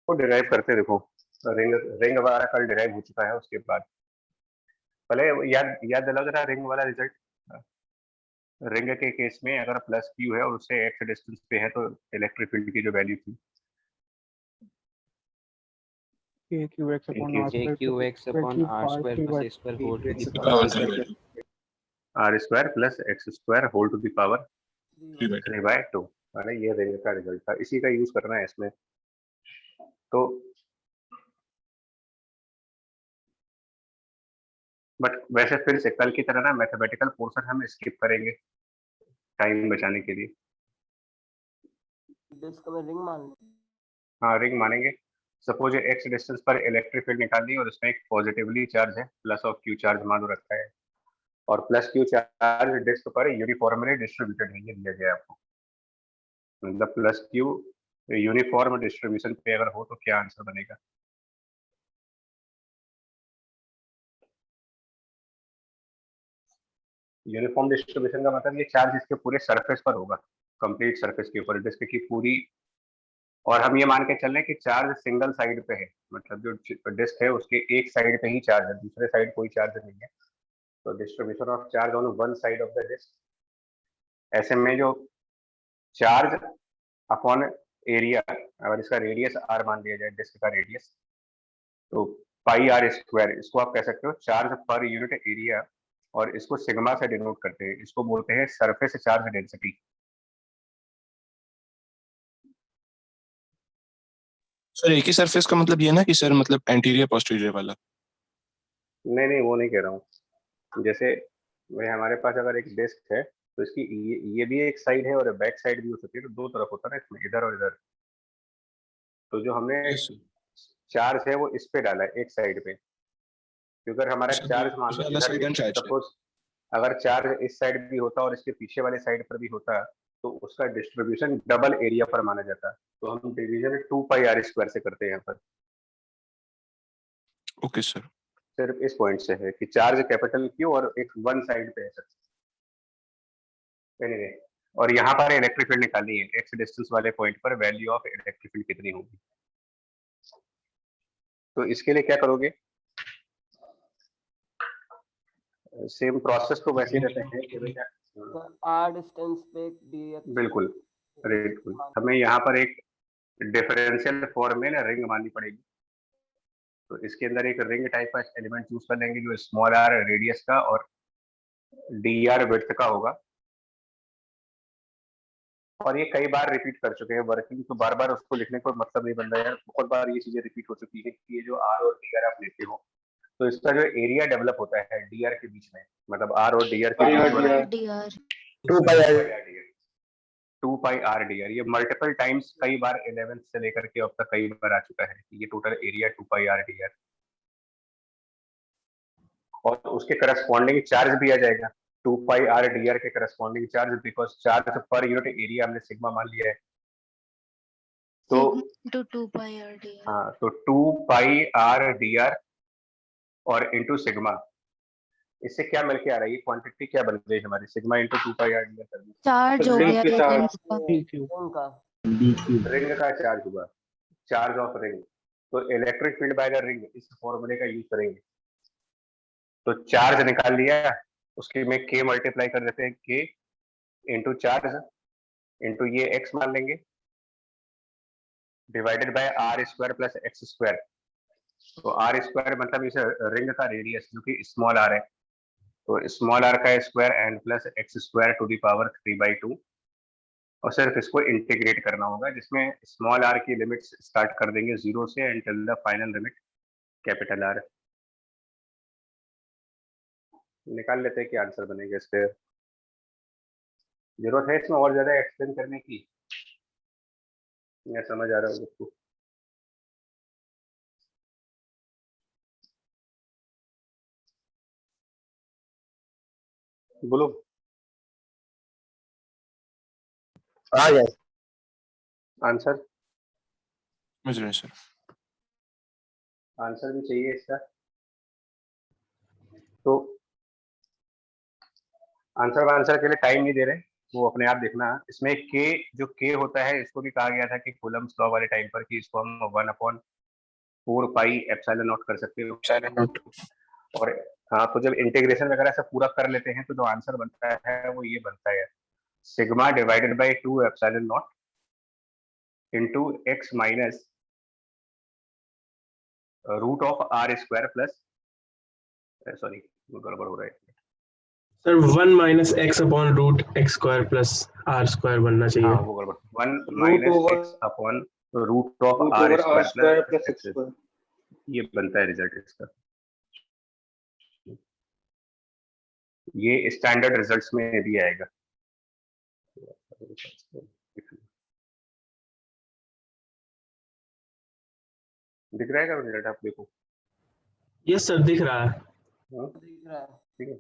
को डिराइव करते देखो, रिंग रिंग वाला कल डिराइव हो चुका है। उसके बाद पहले याद याद दिलाओ जरा रिंग वाला रिजल्ट। रिंग के केस में अगर प्लस क्यू है और उससे एक्स डिस्टेंस पे है तो इलेक्ट्रिक फील्ड की जो वैल्यू थी KQX upon R square KQX upon R square plus A square whole to the power R square plus X square whole to the power 3/2। है ये रिंग का रिजल्ट था, इसी का यूज करना है इसमें। तो बट वैसे फिर से कल की तरह ना मैथमेटिकल पोर्शन हम स्किप करेंगे टाइम बचाने के लिए। डिस्क में रिंग मान लें। हाँ रिंग मानेंगे। सपोज एक्स डिस्टेंस पर इलेक्ट्रिक फील्ड निकालनी है और उसमें एक पॉजिटिवली चार्ज है, प्लस ऑफ क्यू चार्ज मान रखा है, और प्लस क्यू चार्ज डिस्क पर यूनिफॉर्मली डिस्ट्रीब्यूटेड है, ये दिया गया है आपको। मतलब प्लस क्यू यूनिफॉर्म डिस्ट्रीब्यूशन पे अगर हो तो क्या आंसर बनेगा? यूनिफॉर्म डिस्ट्रीब्यूशन का मतलब ये चार्ज इसके पूरे सरफेस पर होगा, कंप्लीट सरफेस के ऊपर डिस्क की पूरी। और हम ये मान के चल रहे हैं कि चार्ज सिंगल साइड पे है, मतलब जो डिस्क है उसके एक साइड पे ही चार्ज है, दूसरे साइड कोई चार्ज नहीं है। तो distribution of charge on one side of the disc, ऐसे में जो चार्ज अपॉन एरिया, अगर इसका रेडियस आर मान लिया जाए डिस्क का रेडियस, तो पाई आर स्क्वायर, इसको आप कह सकते हो चार्ज पर यूनिट एरिया, और इसको सिग्मा से डिनोट करते हैं, इसको बोलते हैं सरफेस चार्ज डेंसिटी। सर एक ही सरफेस का मतलब ये ना कि सर मतलब एंटीरियर पोस्टीरियर वाला? नहीं वो नहीं कह रहा हूँ। जैसे भाई हमारे पास अगर एक डिस्क है तो इसकी ये भी एक साइड है और बैक साइड भी हो सकती है, तो दो तरफ होता है ना इसमें, इधर और इधर। तो जो हमने चार्ज है वो इस पे डाला है एक साइड पे, क्योंकि अगर हमारा चार्ज मान लो इधर, सपोज अगर चार्ज इस साइड भी होता और इसके पीछे वाले साइड पर भी होता तो उसका डिस्ट्रीब्यूशन डबल एरिया पर माना जाता। तो हम डिवीजन 2πr² से करते हैं यहाँ पर। Okay sir. सिर्फ इस पॉइंट से है कि चार्ज कैपिटल क्यू और एक वन साइड पे है सर। anyway, और यहाँ पर इलेक्ट्रिक फील्ड निकालनी है, एक्स डिस्टेंस वाले पॉइंट पर वैल्यू ऑफ इलेक्ट्रिक फील्ड कितनी होगी। तो इसके लिए क्या करोगे, सेम प्रोसेस तो वैसे ही रहते हैं कि बेटा आर डिस्टेंस पे dx बिल्कुल बिल्कुल, हमें यहाँ पर एक डिफरेंशियल फॉर्म में ना रिंग माननी पड़ेगी। तो इसके अंदर एक रिंग टाइप का एलिमेंट चूज कर लेंगे जो स्मॉल आर रेडियस का और डी आर विड्थ का होगा। और ये कई बार रिपीट कर चुके हैं वर्किंग, तो बार बार उसको लिखने का मतलब नहीं बन रहा है यार, बहुत बार ये चीजें रिपीट हो चुकी है कि ये जो आर और डी आर आप लेते हो तो इसका जो एरिया डेवलप होता है डी आर के बीच में, मतलब आर और डी आर के बीच में 2πr/dr, ये मल्टीपल टाइम्स कई बार 11th से लेकर के अब तक कई बार आ चुका है, ये टोटल एरिया 2πr/dr। और उसके करस्पॉन्डिंग चार्ज भी आ जाएगा 2πr/dr के corresponding charge, because charge per unit area हमने सिग्मा मान लिया है। तो 2πr/dr। हाँ, तो 2πr/dr और इंटू सिग्मा, इससे क्या मिल के आ रहा है, ये क्वांटिटी क्या बन गई हमारी, सिग्मा इंटू 2πr/dr चार्ज हो गया रिंग का चार्ज हुआ, चार्ज ऑफ रिंग। तो electric field by the ring इस फॉर्मूले का यूज करेंगे। तो चार्ज निकाल लिया, उसके में k मल्टीप्लाई कर देते हैं, k इंटू चार्ज इंटू ये x मान लेंगे divided by R square plus X square. तो आर स्क्वायर मतलब इस रिंग का रेडियस जो कि स्मॉल आर है, तो स्मॉल आर का square and plus X square to the power 3/2। और सिर्फ इसको इंटीग्रेट करना होगा, जिसमें स्मॉल आर की लिमिट्स स्टार्ट कर देंगे 0 से until the final limit capital R. निकाल लेते हैं कि आंसर बनेगा इसके। जरूरत है इसमें और ज्यादा एक्सप्लेन करने की, मैं समझ आ रहा हूँ उसको। बोलो आ गया आंसर। मुझे सर आंसर भी चाहिए इसका, तो आंसर के लिए टाइम नहीं दे रहे, वो अपने आप देखना। इसमें के जो के होता है इसको भी कहा गया था कि कूलम्स लॉ वाले टाइम पर कि इसको हम 1/4 पाई एप्सिलॉन नॉट कर सकते हो। Epsilon naught. और हाँ, तो जब इंटीग्रेशन वगैरह से पूरा कर लेते हैं तो जो आंसर बनता है वो ये बनता है, sigma divided by 2 epsilon naught into X minus root of R square plus, sorry गड़बड़ हो रहा है sir 1 minus X upon root X square plus R square बनना चाहिए। हाँ वो गड़बड़, 1 minus X upon root of R square plus X, ये बनता है रिजल्ट इसका। ये स्टैंडर्ड रिजल्ट्स में भी आएगा। दिख रहा है रिजल्ट, आप देखो। यस सर दिख रहा है। दिख रहा है। ठीक है,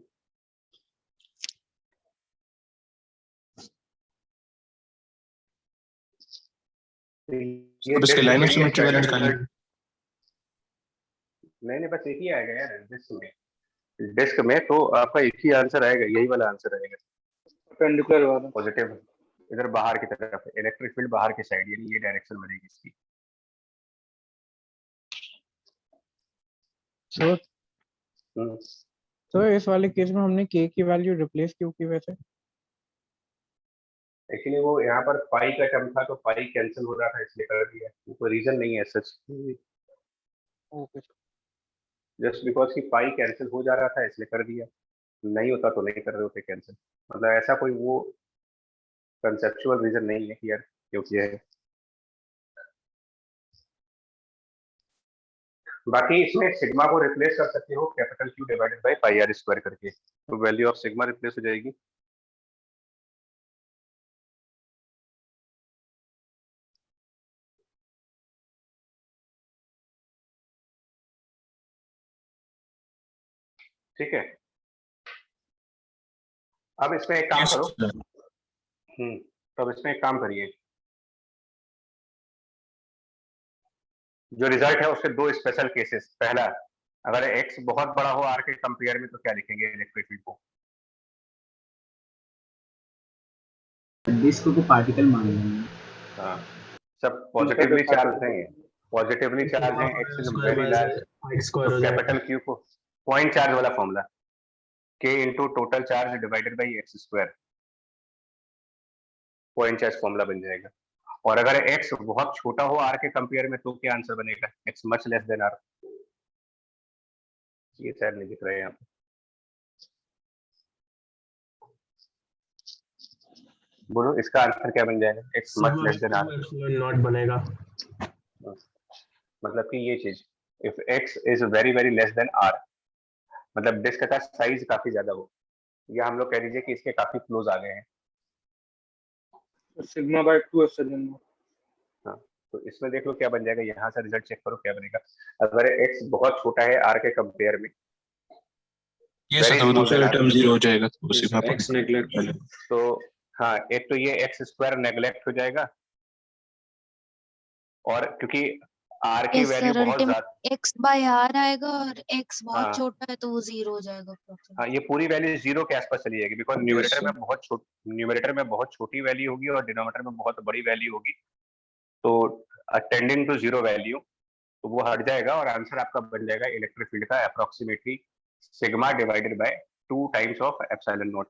अब इसके लाइन ऑफ सिमेट्री वाला निकालना। नहीं बस एक ही आएगा यार डिस्क में तो आपका एक ही आंसर आएगा, यही वाला आंसर आएगा, परपेंडिकुलर वाला पॉजिटिव इधर बाहर की तरफ, इलेक्ट्रिक फील्ड बाहर की साइड, यानी ये डायरेक्शन बनेगी इसकी। तो इस वाले केस में हमने के की वैल्यू रिप्लेस क्यों की वैसे? एक्चुअली वो यहाँ पर पाई का टर्म था तो पाई कैंसिल हो रहा था इसलिए कर दिया, कोई रीजन नहीं है सच, ओके जस्ट बिकॉज कि पाई कैंसिल हो जा रहा था इसलिए कर दिया, नहीं होता तो नहीं कर रहे होते कैंसिल, मतलब ऐसा कोई वो कंसेप्चुअल रीजन नहीं है कि यार क्यों किया है। बाकी इसमें सिग्मा को रिप्लेस कर सकते हो capital Q divided by pi R square करके, तो वैल्यू ऑफ सिग्मा रिप्लेस हो जाएगी। ठीक है, अब इसमें एक काम करो। तो अब इसमें एक काम करिए, जो रिजल्ट है उसके दो स्पेशल केसेस। पहला, अगर x बहुत बड़ा हो r के कंपेयर में तो क्या लिखेंगे इलेक्ट्रिक फील्ड को? डिस्क को पार्टिकल मान लेंगे। हाँ, सब पॉजिटिवली चार्ज हैं, पॉजिटिवली चार्ज हैं, x इज वेरी लार्ज, तो कैपिटल Q को पॉइंट चार्ज वाला formula k into total charge divided by x square, point charge formula बन जाएगा। और अगर x बहुत छोटा हो r के कंपेयर में तो क्या आंसर बनेगा? x much less than r, ये शायद नहीं दिख रहा है यहाँ पे, बोलो इसका आंसर क्या बन जाएगा? x much less than r not बनेगा, मतलब कि ये चीज, if x is very very less than r, मतलब डिस्क का साइज काफी ज्यादा हो, या हम लोग कह दीजिए कि इसके काफी क्लोज आ गए हैं, सिग्मा बाय 2 एप्सिलॉन नॉट। हाँ, तो इसमें देख लो क्या बन जाएगा, यहाँ से रिजल्ट चेक करो क्या बनेगा। अगर x बहुत छोटा है r के कंपेयर में, ये सब दूसरा टर्म 0 हो जाएगा, तो सिग्मा x नेग्लेक्ट, तो हाँ, एक तो ये x स्क्वायर नेग्लेक्ट हो जाएगा, और क्योंकि r की वैल्यू बहुत ज्यादा, x बाय r आएगा और x बहुत छोटा है तो वो 0 हो जाएगा। हाँ, ये पूरी वैल्यू 0 के आसपास चली जाएगी, बिकॉज न्यूमरेटर में बहुत छोटी वैल्यू होगी और डिनोमिनेटर में बहुत बड़ी वैल्यू होगी, तो टेंडिंग टू 0 वैल्यू, तो वो हट जाएगा और आंसर आपका बन जाएगा इलेक्ट्रिक फील्ड का approximately sigma divided by 2 times of epsilon not,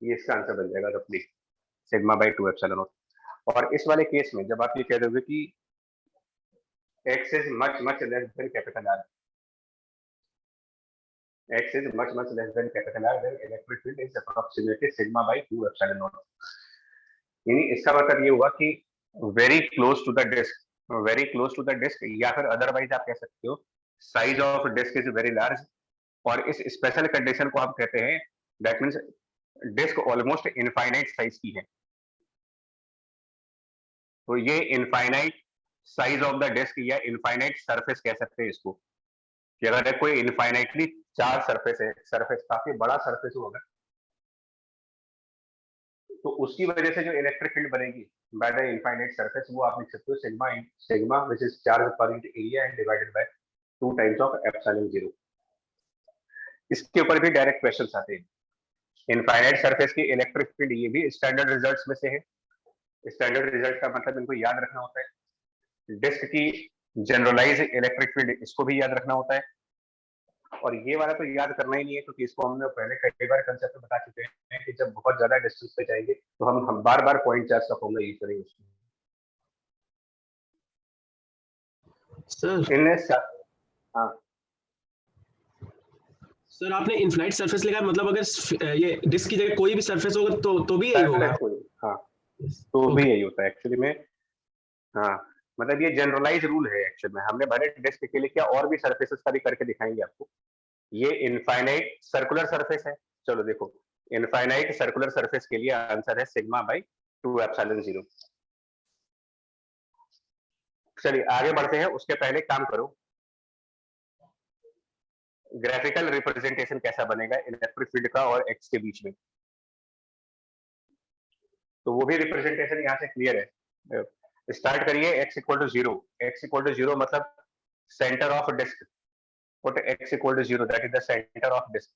ये इसका आंसर बन जाएगा रफली, सिग्मा बाय 2 एप्सिलॉन नॉट। और इस वाले केस में जब आप ये कह दोगे कि x is much much less than capital R, x is much much less than capital R, then electric field is approximately sigma by 2 epsilon naught, यानी इसका मतलब ये हुआ कि very close to the disk, very close to the disk, या फिर otherwise आप कह सकते हो size of disk is very large, और इस स्पेशल कंडीशन को हम कहते हैं that means disk almost infinite size की है। तो ये infinite size of the disk या infinite surface कह सकते हैं इसको, कि अगर कोई इनफाइनाइटली चार्ज सरफेस है, सरफेस काफी बड़ा सरफेस होगा, तो उसकी वजह से जो इलेक्ट्रिक फील्ड बनेगी बाय द इनफाइनाइट सरफेस, वो आप लिख सकते हो sigma which is charge per unit area and divided by 2 times of epsilon 0। इसके ऊपर भी डायरेक्ट क्वेश्चंस आते हैं, इनफाइनाइट सरफेस की इलेक्ट्रिक फील्ड, ये भी स्टैंडर्ड रिजल्ट्स में से है। स्टैंडर्ड रिजल्ट का मतलब इनको याद रखना होता है। डिस्क की जनरलाइज इलेक्ट्रिक फील्ड, इसको भी याद रखना होता है। और ये वाला तो याद करना ही नहीं है, क्योंकि इसको हमने पहले कई बार कंसेप्ट में बता चुके हैं कि जब बहुत ज्यादा डिस्टेंस पे जाएंगे तो हम बार बार पॉइंट चार्ज का फॉर्मूला यूज करेंगे उसमें। सर हाँ सर आपने इनफाइनाइट सरफेस लिखा है, मतलब अगर ये डिस्क की जगह कोई भी सरफेस होगा तो भी यही होगा। हाँ तो भी यही होता है एक्चुअली में। हाँ मतलब ये जनरलाइज रूल है एक्चुअली में। हमने भले डिस्क के लिए क्या और भी सरफेसेस का भी करके दिखाएंगे आपको। ये इनफाइनाइट सर्कुलर सरफेस है। चलो देखो, इनफाइनाइट सर्कुलर सरफेस के लिए आंसर है सिग्मा बाई 2 एप्सिलॉन 0। चलिए आगे बढ़ते हैं, उसके पहले काम करो, ग्राफिकल रिप्रेजेंटेशन कैसा बनेगा इलेक्ट्रिक फील्ड का और एक्स के बीच में। तो वो भी रिप्रेजेंटेशन यहाँ से क्लियर है। स्टार्ट करिए x equal to 0। x equal to 0 मतलब centre of disc. Put x equal to 0, that is the centre of disc.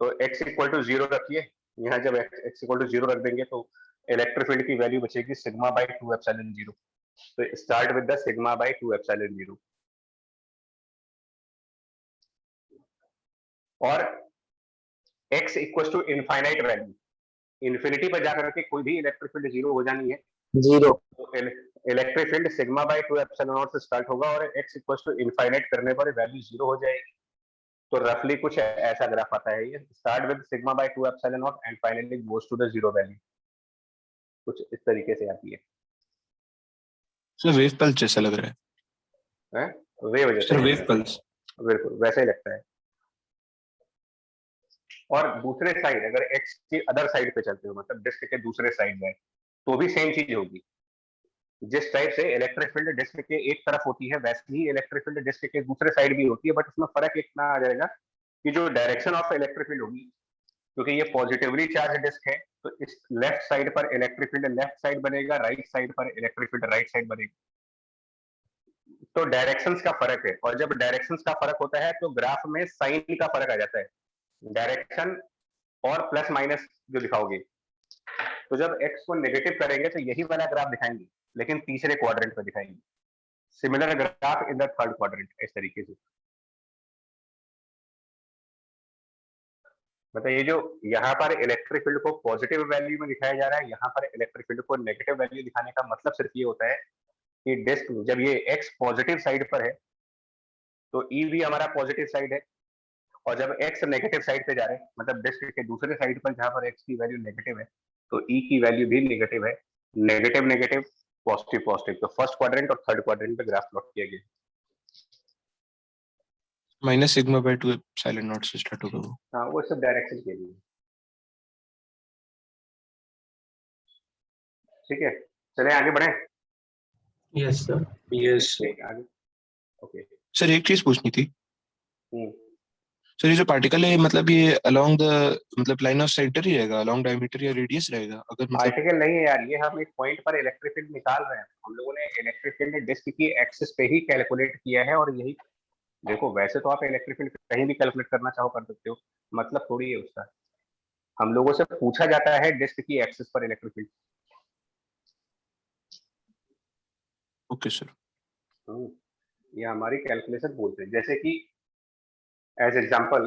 तो x इक्वल टू 0 रखिए। यहाँ जब x इक्वल टू 0 रख देंगे तो इलेक्ट्रिक फील्ड की वैल्यू बचेगी सिग्मा बाई 2 एप्सिलॉन 0। तो start with the sigma by 2 epsilon 0। और x equal to infinite value, infinity पर जाकर के कोई भी इलेक्ट्रिक फील्ड 0 हो जानी है। 0 तो electric field sigma by 2 epsilon not से स्टार्ट होगा और x इक्वल टू इनफाइनाइट करने पर वैल्यू 0 हो जाएगी। तो रफली कुछ ऐसा ग्राफ आता है। ये start with sigma by 2 epsilon naught and finally goes to the 0 value. कुछ इस तरीके से आती है। सर वेव पल्स जैसा लग रहा है। वेव सर वेव पल्स बिल्कुल वैसे ही लगता है। और दूसरे साइड अगर x की अदर साइड पे चलते हो, मतलब डिस्क के दूसरे साइड में, तो भी सेम चीज होगी। जिस टाइप से इलेक्ट्रिक फील्ड डिस्क के एक तरफ होती है, वैसे ही इलेक्ट्रिक फील्ड डिस्क के दूसरे साइड भी होती है। बट उसमें फर्क इतना आ जाएगा कि जो डायरेक्शन ऑफ इलेक्ट्रिक फील्ड होगी, क्योंकि ये पॉजिटिवली चार्ज डिस्क है, तो इस लेफ्ट साइड पर इलेक्ट्रिक फील्ड लेफ्ट साइड बनेगा, राइट साइड पर इलेक्ट्रिक फील्ड राइट साइड बनेगा। तो डायरेक्शंस का फर्क है। और जब डायरेक्शंस का फर्क होता है तो ग्राफ में साइन का फर्क आ जाता है। डायरेक्शन और प्लस माइनस जो दिखाओगे, तो जब x को नेगेटिव करेंगे तो यही वाला ग्राफ दिखाएंगे, लेकिन तीसरे क्वाड्रेंट पे दिखाएंगे। Similar graph in the third quadrant, इस तरीके से। मतलब ये जो यहाँ पर इलेक्ट्रिक फील्ड को पॉजिटिव वैल्यू में दिखाया जा रहा है, यहाँ पर इलेक्ट्रिक फील्ड को नेगेटिव वैल्यू दिखाने का मतलब सिर्फ ये होता है कि डिस्क जब ये x पॉजिटिव साइड पर है तो E भी हमारा पॉजिटिव साइड है, और जब x नेगेटिव साइड पे जा रहे हैं, मतलब डिस्क के दूसरे साइड पर जहां पर x की वैल्यू नेगेटिव है, तो E की वैल्यू भी नेगेटिव है। Negative negative positive positive. तो फर्स्ट क्वाड्रेंट और थर्ड क्वाड्रेंट पे ग्राफ प्लॉट किया गया। Minus sigma by 2 epsilon not से स्टार्ट होगा वो। हाँ वो सब डायरेक्शन के लिए। ठीक है, चले आगे बढ़े। Yes sir. यस आगे। ओके सर एक चीज पूछनी थी। हम्म। सर ये जो पार्टिकल है, मतलब ये अलोंग द मतलब लाइन ऑफ सेंटर ही रहेगा, अलोंग डायमीटर या रेडियस रहेगा? अगर मतलब पार्टिकल नहीं है यार, ये हम एक पॉइंट पर इलेक्ट्रिक फील्ड निकाल रहे हैं। हम लोगों ने इलेक्ट्रिक फील्ड डिस्क की एक्सिस पे ही कैलकुलेट किया है। और यही देखो, वैसे तो आप इलेक्ट्रिक फील्ड कहीं भी कैलकुलेट करना चाहो कर सकते हो, मतलब थोड़ी है उसका। हम लोगों से पूछा जाता है डिस्क की एक्सिस पर इलेक्ट्रिक फील्ड। Okay sir. ये हमारी कैलकुलेशन बोलते हैं। जैसे कि एज एग्जांपल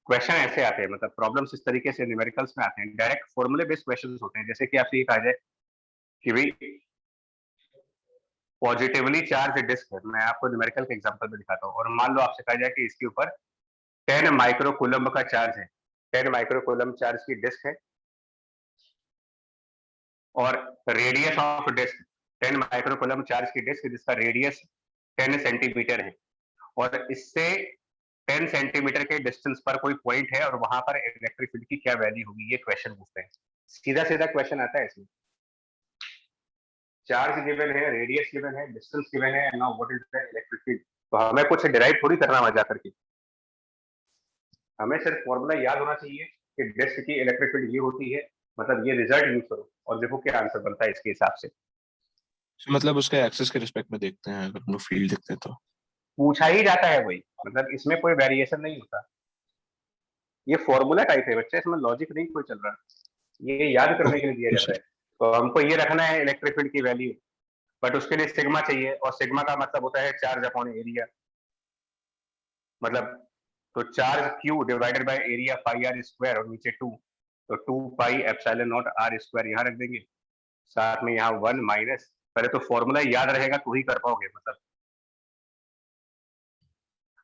क्वेश्चन ऐसे आते हैं, मतलब प्रॉब्लम्स इस तरीके से न्यूमेरिकल्स में आते हैं। डायरेक्ट फॉर्मूले बेस्ड क्वेश्चंस होते हैं। जैसे कि आपसे ये कहा जाए कि भाई पॉजिटिवली चार्ज डिस्क है, मैं आपको न्यूमेरिकल के एग्जांपल में दिखाता हूँ। और मान लो आपसे कहा जाए कि इसके ऊपर 10 माइक्रोकूलम्ब का चार्ज है, 10 माइक्रोकूलम्ब चार्ज की डिस्क है, और रेडियस ऑफ डिस्क 10 माइक्रोकूलम्ब चार्ज की डिस्क जिसका रेडियस 10 सेंटीमीटर है, और इससे 10 सेंटीमीटर के डिस्टेंस पर कोई पॉइंट है और वहां पर इलेक्ट्रिक फील्ड की क्या वैल्यू होगी, ये क्वेश्चन पूछते हैं। सीधा सीधा क्वेश्चन आता है इसमें। चार्ज गिवन है, रेडियस गिवन है, डिस्टेंस गिवन है, now what is the electric field. तो हमें कुछ डिराइव थोड़ी करना वहां जाकर के, हमें सिर्फ फॉर्मूला याद होना चाहिए कि डिस्क की इलेक्ट्रिक फील्ड ये होती है, मतलब ये रिजल्ट यूज करो और देखो क्या आंसर बनता है इसके हिसाब से। मतलब उसका एक्सेस के रिस्पेक्ट में देखते हैं, अगर हम लोग फील्ड देखते हैं तो पूछा ही जाता है वही, मतलब इसमें कोई वेरिएशन नहीं होता। ये फॉर्मूला टाइप है बच्चे, इसमें लॉजिक नहीं कोई चल रहा, ये याद करने के लिए दिया जाता है। तो हमको ये रखना है इलेक्ट्रिक फील्ड की वैल्यू, बट उसके लिए सिग्मा चाहिए, और सिग्मा का मतलब होता है चार्ज अपॉन एरिया, मतलब तो charge Q divided by area pi R square, और नीचे 2, तो 2 pi epsilon naught R square यहाँ रख देंगे, साथ में यहाँ 1 माइनस, पहले तो फॉर्मूला याद रहेगा तो ही कर पाओगे मतलब।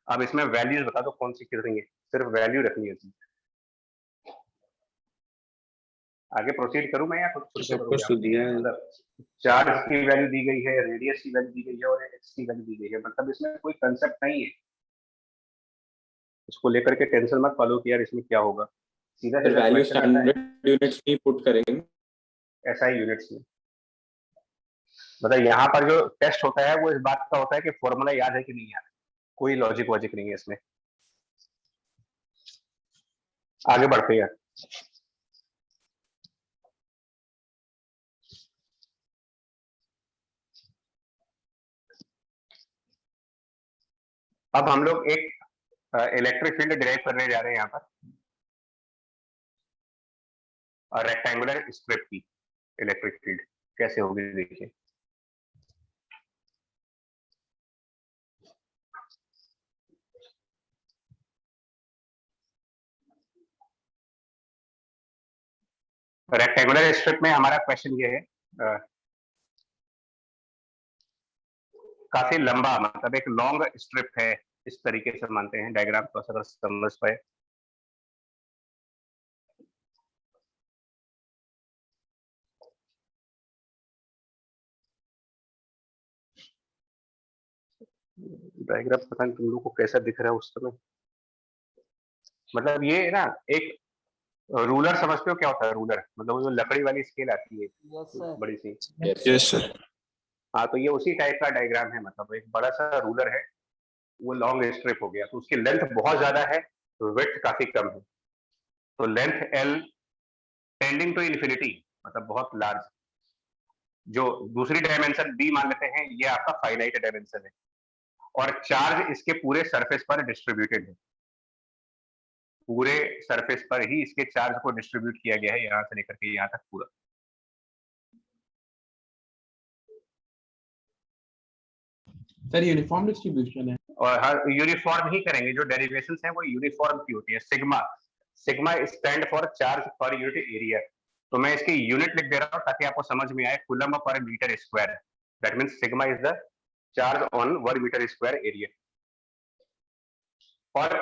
अब इसमें वैल्यूज बता दो कौन सी करेंगे, सिर्फ वैल्यू रखनी है। आगे प्रोसीड करूं मैं या कुछ सब कुछ तो दिया है। मतलब चार्ज की वैल्यू दी गई है, रेडियस की वैल्यू दी गई है, और एक्स की वैल्यू दी गई है, मतलब इसमें कोई कंसेप्ट नहीं है, इसको लेकर के टेंशन मत फॉलो कि यार इसमें क्या होगा, सीधा सीधा वैल्यू क्वेश्चन आता है, स्टैंडर्ड यूनिट्स में पुट करेंगे, ऐसा ही यूनिट्स में। मतलब यहाँ पर जो टेस्ट होता है वो इस बात का होता है कि फॉर्मूला याद है कि नहीं याद, कोई लॉजिक वॉजिक नहीं है इसमें। आगे बढ़ते हैं। अब हम लोग एक इलेक्ट्रिक फील्ड डिराइव करने जा रहे हैं यहाँ पर, और रेक्टेंगुलर स्ट्रिप की इलेक्ट्रिक फील्ड कैसे होगी देखिए। रेक्टेंगुलर स्ट्रिप में हमारा क्वेश्चन ये है, काफी लंबा, मतलब एक लॉन्ग स्ट्रिप है, इस तरीके से मानते हैं, डायग्राम को अगर समझ पाए। डायग्राम पता नहीं तुम लोग को कैसा दिख रहा है उस समय, मतलब ये ना एक रूलर समझते हो क्या होता है रूलर, मतलब वो जो लकड़ी वाली स्केल आती है यस सर। बड़ी सी, यस सर। हाँ तो ये उसी टाइप का डायग्राम है, मतलब एक बड़ा सा रूलर है, वो लॉन्ग स्ट्रिप हो गया, तो उसकी लेंथ बहुत ज्यादा है, विड्थ काफी कम है, तो length L tending to infinity, मतलब बहुत लार्ज, जो दूसरी डायमेंशन बी मान लेते हैं, ये आपका फाइनाइट डायमेंशन है, और चार्ज इसके पूरे सरफेस पर डिस्ट्रीब्यूटेड है, पूरे सरफेस पर ही इसके चार्ज को डिस्ट्रीब्यूट किया गया है, यहां से लेकर के यहां तक पूरा। सर यूनिफॉर्म डिस्ट्रीब्यूशन है, और हर यूनिफॉर्म ही करेंगे, जो डेरिवेशंस हैं वो यूनिफॉर्म की होती है। Sigma, sigma stand for charge per unit area, तो मैं इसकी यूनिट लिख दे रहा हूं ताकि आपको समझ में आए, कूलम पर metre square, that means sigma is the charge on 1 metre square area. और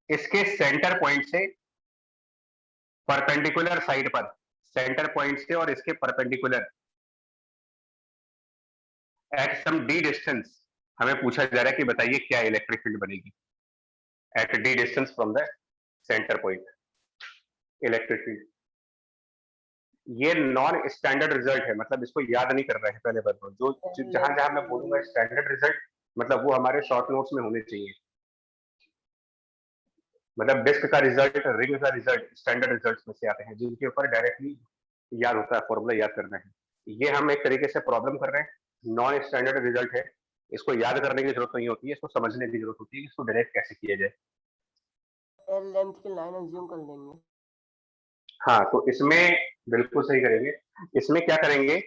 इसके सेंटर पॉइंट से परपेंडिकुलर साइड पर, सेंटर पॉइंट से और इसके perpendicular at some D distance, हमें पूछा जा रहा है कि बताइए क्या इलेक्ट्रिक फील्ड बनेगी at D distance from the centre point, electric field. ये नॉन स्टैंडर्ड रिजल्ट है, मतलब इसको याद नहीं कर रहे हैं पहले बार, जो जहां जहां मैं बोलूंगा स्टैंडर्ड रिजल्ट, मतलब वो हमारे शॉर्ट नोट्स में होने चाहिए, मतलब डिस्क का रिजल्ट, रिंग का रिजल्ट स्टैंडर्ड रिजल्ट्स में से आते हैं, जिनके ऊपर डायरेक्टली याद होता है, फॉर्मूला याद करना है। ये हम एक तरीके से प्रॉब्लम कर रहे हैं, नॉन स्टैंडर्ड रिजल्ट है, इसको याद करने की जरूरत नहीं होती है, इसको समझने की जरूरत होती है, इसको डायरेक्ट कैसे किया जाए। एल लेंथ की लाइन अज्यूम कर लेंगे। हाँ तो इसमें बिल्कुल सही करेंगे, इसमें क्या करेंगे,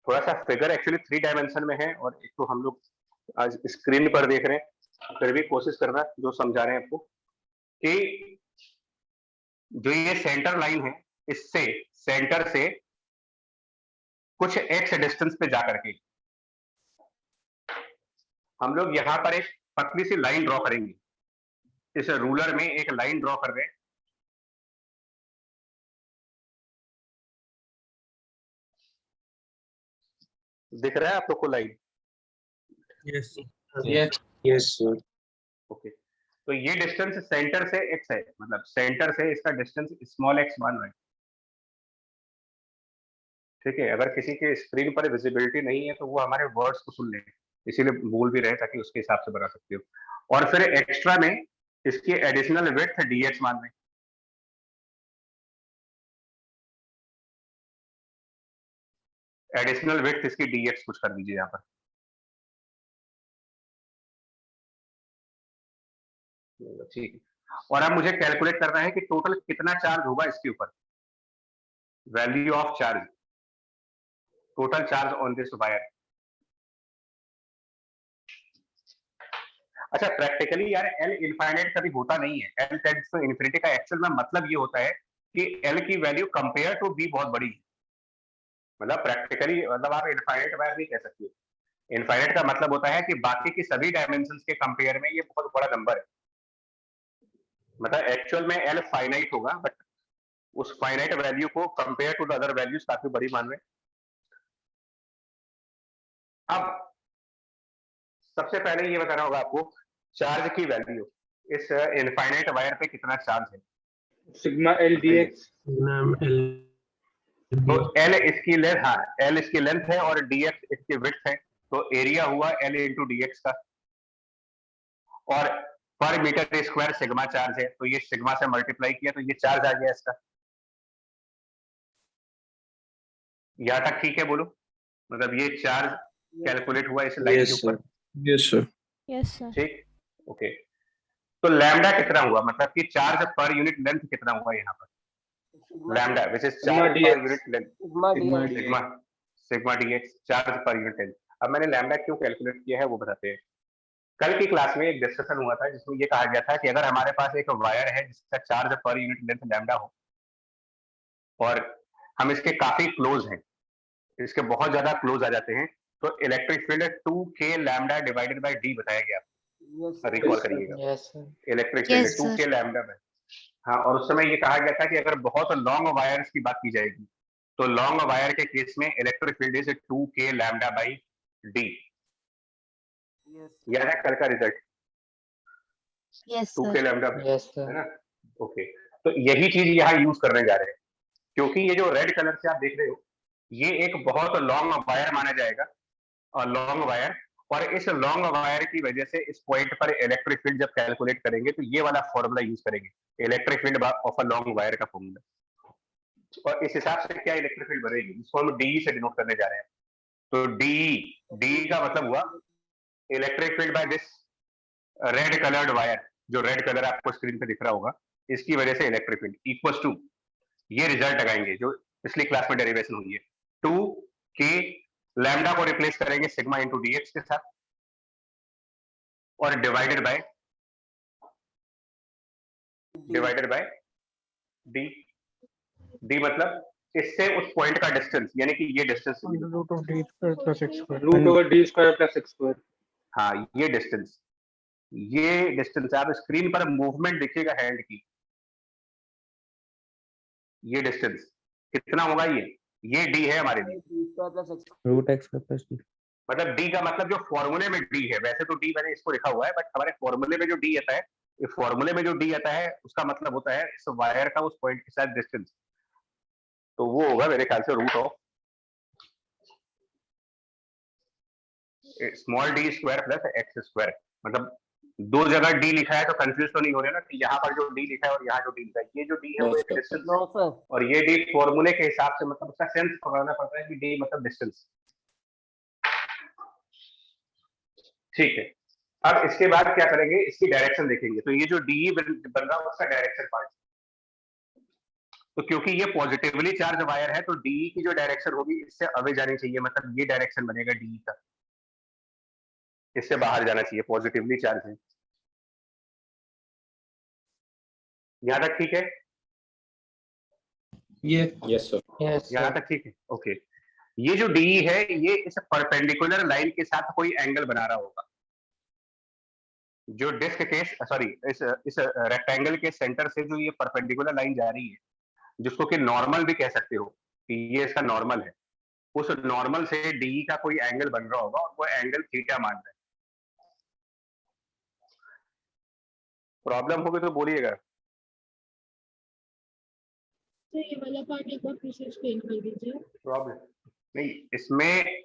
थोड़ा सा फिगर एक्चुअली 3 डायमेंशन में है, और एक तो हम लोग आज स्क्रीन पर देख रहे हैं, फिर भी कोशिश करना जो समझा रहे हैं आपको, कि जो ये सेंटर लाइन है, इससे सेंटर से कुछ एक्स डिस्टेंस पे जाकर के हम लोग यहां पर एक पतली सी लाइन ड्रॉ करेंगे, इस रूलर में एक लाइन ड्रॉ कर रहे हैं, दिख रहा है आप लोग को line? Yes yes sir. Okay, तो ये डिस्टेंस सेंटर से एक्स है, मतलब सेंटर से इसका डिस्टेंस स्मॉल एक्स मान रहे हैं, ठीक है। अगर किसी के स्क्रीन पर विजिबिलिटी नहीं है तो वो हमारे वर्ड्स को सुन ले, इसीलिए बोल भी रहे ताकि उसके हिसाब से बना सकते हो। और फिर एक्स्ट्रा में इसकी एडिशनल विड्थ dx मान लें, एडिशनल विड्थ इसकी dx कुछ कर दीजिए यहाँ पर, ठीक है, और अब मुझे कैलकुलेट करना है कि टोटल कितना चार्ज होगा इसके ऊपर, value of charge, total charge on this wire. अच्छा, प्रैक्टिकली यार एल इनफाइनाइट कभी होता नहीं है, एल टेंड्स टू इन्फिनिटी का एक्चुअल में मतलब ये होता है कि एल की वैल्यू कंपेयर टू बी बहुत बड़ी है। मतलब प्रैक्टिकली मतलब आप इनफाइनाइट वायर नहीं कह सकते। इनफाइनाइट का मतलब होता है कि बाकी की सभी डायमेंशंस के कंपेयर में ये बहुत बड़ा नंबर है। मतलब एक्चुअल में एल फाइनाइट होगा, बट उस फाइनाइट वैल्यू को compare to the other values काफी बड़ी मान रहे हैं। अब सबसे पहले ये बताना होगा आपको चार्ज की वैल्यू, इस इनफाइनाइट वायर पे कितना चार्ज है। Sigma L D x. तो एल इसकी लेंथ, हाँ एल इसकी लेंथ है और dx इसकी विड्थ है, तो एरिया हुआ एल इंटू dx का, और पर मीटर स्क्वायर सिग्मा चार्ज है, तो ये सिग्मा से मल्टीप्लाई किया तो ये चार्ज आ गया इसका। यहां तक ठीक है बोलो, मतलब ये चार्ज कैलकुलेट हुआ इस लाइन के ऊपर। Yes sir. Yes sir. ठीक, ओके। तो लैम्डा कितना हुआ, मतलब कि चार्ज पर यूनिट लेंथ कितना हुआ यहाँ पर, lambda which is charge per unit length, sigma dx charge per unit length. अब मैंने लैम्डा क्यों कैलकुलेट किया है वो बताते हैं। कल की क्लास में एक डिस्कशन हुआ था जिसमें ये कहा गया था कि अगर हमारे पास एक वायर है जिसका charge per unit length lambda हो और हम इसके काफी क्लोज हैं, इसके बहुत ज्यादा क्लोज आ जाते हैं, तो electric field 2k lambda divided by d बताया गया, रिकॉल करिएगा। इलेक्ट्रिक फील्ड 2k लैम्डा में, हाँ, और उस समय ये कहा गया था कि अगर बहुत लॉन्ग वायर्स की बात की जाएगी तो लॉन्ग वायर के केस में electric field is 2k lambda by d। यह है कल का result, yes 2k lambda yes है ना। ओके, तो यही चीज यहाँ यूज करने जा रहे हैं, क्योंकि ये जो रेड कलर से आप देख रहे हो ये एक बहुत लॉन्ग वायर माना जाएगा, और लॉन्ग वायर, और इस लॉन्ग वायर की वजह से इस पॉइंट पर इलेक्ट्रिक फील्ड जब कैलकुलेट करेंगे तो ये वाला फॉर्मूला यूज करेंगे, electric field of a long wire का फॉर्मूला। और इस हिसाब से क्या इलेक्ट्रिक फील्ड बनेगी, इसको हम डी से डिनोट करने जा रहे हैं। तो डी का मतलब हुआ electric field by this red coloured wire, जो रेड कलर आपको स्क्रीन पे दिख रहा होगा, इसकी वजह से इलेक्ट्रिक फील्ड इक्वल टू, ये रिजल्ट लगाएंगे जो पिछली क्लास में डेरिवेशन हुई है, 2k लैम्डा को रिप्लेस करेंगे सिग्मा इंटू dx के साथ और डिवाइडेड बाय d मतलब इससे उस पॉइंट का डिस्टेंस, यानी कि ये distance, root of D square plus X square. Root over D square plus X square. हाँ ये डिस्टेंस आप स्क्रीन पर मूवमेंट देखिएगा हैंड की, ये डिस्टेंस कितना होगा, ये d है हमारे लिए, रूट एक्स प्लस डी, मतलब d का मतलब जो फॉर्मूले में d है, वैसे तो d मैंने इसको लिखा हुआ है, बट हमारे फॉर्मूले में जो d आता है, इस फॉर्मूले में जो d आता है उसका मतलब होता है इस वायर का उस पॉइंट के साथ डिस्टेंस, तो वो होगा मेरे ख्याल से root of small d square plus X square. मतलब दो जगह d लिखा है तो कंफ्यूज तो नहीं हो रहे ना कि यहाँ पर जो d लिखा है और यहाँ जो d लिखा है, ये जो d है वो एक डिस्टेंस है, और ये d फॉर्मूले के हिसाब से मतलब उसका सेंस पकड़ना पड़ता है कि d मतलब डिस्टेंस। ठीक है, अब इसके बाद क्या करेंगे, इसकी डायरेक्शन देखेंगे। तो ये जो डी बन रहा है उसका डायरेक्शन पार्ट, तो क्योंकि ये पॉजिटिवली चार्ज वायर है तो डी की जो डायरेक्शन होगी इससे अवे जानी चाहिए, मतलब ये डायरेक्शन बनेगा डी का, इससे बाहर जाना चाहिए, पॉजिटिवली चार्ज है। यहां तक ठीक है? यस सर, यहां तक ठीक है, ओके। ये जो डी है ये इस परपेंडिकुलर लाइन के साथ कोई एंगल बना रहा होगा, जो डिस्क के सॉरी इस रेक्टेंगल के सेंटर से जो ये परपेंडिकुलर लाइन जा रही है, जिसको कि नॉर्मल भी कह सकते हो कि ये इसका नॉर्मल है, उस नॉर्मल से डी का कोई एंगल बन रहा होगा और वो एंगल थीटा मान रहा है। प्रॉब्लम होगी तो बोलिएगा। तो ये वाला पार्ट एक बार फिर से एक्सप्लेन कर दीजिए। प्रॉब्लम नहीं, इसमें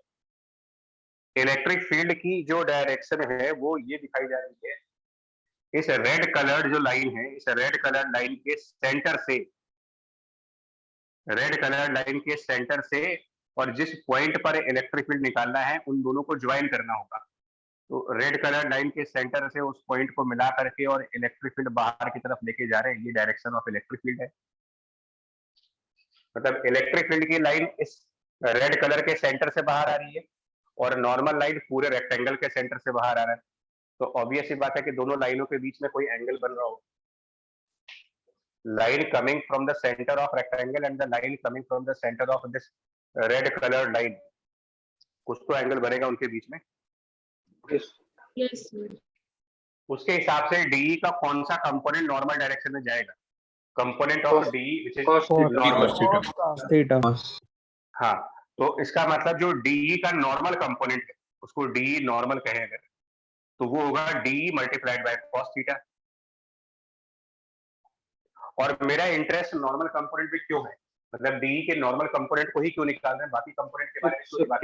इलेक्ट्रिक फील्ड की जो डायरेक्शन है वो ये दिखाई जा रही है, इस रेड कलर्ड जो लाइन है, इस रेड कलर्ड लाइन के सेंटर से, रेड कलर्ड लाइन के सेंटर से और जिस पॉइंट पर इलेक्ट्रिक फील्ड निकालना है उन दोनों को ज्वाइन करना होगा, तो रेड कलर लाइन के सेंटर से उस पॉइंट को मिला करके और इलेक्ट्रिक फील्ड बाहर की तरफ लेके जा रहे हैं, ये डायरेक्शन ऑफ इलेक्ट्रिक फील्ड है। मतलब इलेक्ट्रिक फील्ड की लाइन इस रेड कलर के सेंटर से बाहर आ रही है और नॉर्मल लाइन पूरे रेक्टेंगल के सेंटर से बाहर आ रहा है। तो ऑब्वियस ही बात है कि दोनों लाइनों के बीच में कोई एंगल बन रहा हो। Line coming from the centre of rectangle and the line coming from the centre of this red colour line, कुछ तो एंगल बनेगा उनके बीच में। यस उसके हिसाब से डीई का कौन सा कंपोनेंट नॉर्मल डायरेक्शन में जाएगा? Component of DE which is normal theta. हाँ, तो इसका मतलब जो डीई का नॉर्मल कंपोनेंट है उसको डीई नॉर्मल कहें अगर, तो वो होगा DE multiplied by cos theta. और मेरा इंटरेस्ट नॉर्मल कंपोनेंट में क्यों है? मतलब डीई के नॉर्मल कंपोनेंट को ही क्यों निकाल रहे हैं, बाकी कंपोनेंट के बारे में क्यों बात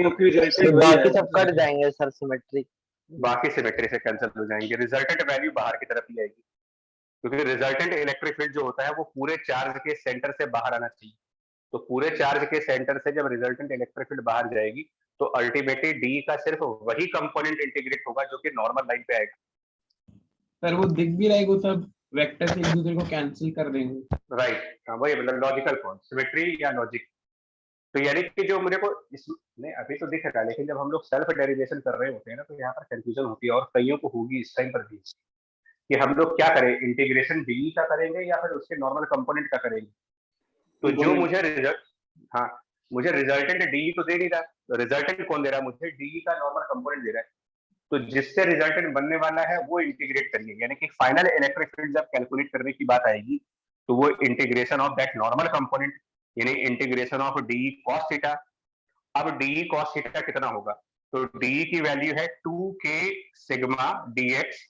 बाकी सब कट जाएंगे सर, सिमेट्री बाकी सिमेट्री से कैंसिल हो जाएंगे, रिजल्टेंट वैल्यू बाहर की तरफ ही आएगी, क्योंकि रिजल्टेंट इलेक्ट्रिक फील्ड जो होता है वो पूरे चार्ज के सेंटर से बाहर आना चाहिए। तो पूरे चार्ज के सेंटर से जब रिजल्टेंट इलेक्ट्रिक फील्ड बाहर जाएगी तो अल्टीमेटली डी का सिर्फ वही कंपोनेंट इंटीग्रेट होगा जो कि नॉर्मल लाइन पे आएगा। सर वो दिख भी रहा है, वो सब वेक्टर से एक दूसरे को कैंसिल कर देंगे। राइट, हाँ वही मतलब लॉजिकल फॉर्म, सिमेट्री या लॉजिक। तो यानी कि जो मुझे को इसमें अभी तो दिख रहा है, लेकिन जब हम लोग सेल्फ डेरिवेशन कर रहे होते हैं ना तो यहाँ पर कंफ्यूजन होती है, और कईयों को होगी इस टाइम पर भी, कि हम लोग क्या करें, इंटीग्रेशन डी का करेंगे या फिर उसके नॉर्मल कंपोनेंट का करेंगे। तो जो मुझे रिजल्ट, हाँ मुझे रिजल्टेंट डी तो दे नहीं रहा, तो रिजल्टेंट कौन दे रहा है मुझे? डी का नॉर्मल कंपोनेंट दे रहा है। तो जिससे रिजल्टेंट बनने वाला है वो इंटीग्रेट करिए, यानी कि फाइनल इलेक्ट्रिक फील्ड जब कैलकुलेट करने की बात आएगी तो वो integration of that normal component, यानी integration of d cos theta. अब डी कॉस थीटा कितना होगा? तो डी की वैल्यू है 2k sigma dx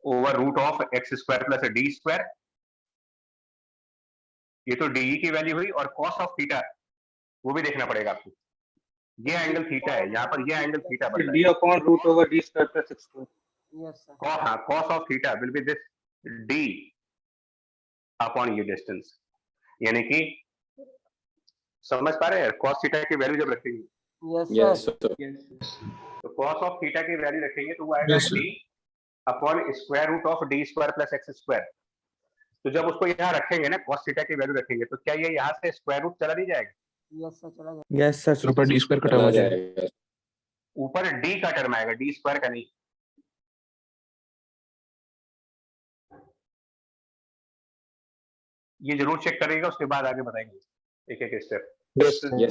over root of x square plus d square. ये तो डी की वैल्यू हुई, और कॉस ऑफ थीटा वो भी देखना पड़ेगा आपको। ये एंगल थीटा है, यहाँ पर ये एंगल थीटा बन रहा है। d upon root over d square plus x square। Yes sir. हाँ, cos of theta will be this d upon ये डिस्टेंस, यानी कि समझ पा रहे हैं, कॉस थीटा की वैल्यू जब रखेंगे, यस सर। तो कॉस ऑफ थीटा की वैल्यू रखेंगे तो वो आएगा D upon square root of D square plus X square. तो जब उसको यहाँ रखेंगे ना, कॉस थीटा की वैल्यू रखेंगे, तो क्या ये यहाँ से स्क्वायर रूट चला नहीं जाएगा? यस सर, चला जाएगा। यस सर, ऊपर डी स्क्वायर का टर्म आ जाएगा। ऊपर डी का टर्म आएगा, डी स्क्वायर का नहीं। ये जरूर चेक करिएगा, उसके बाद आगे बताएंगे एक एक step. Yes sir,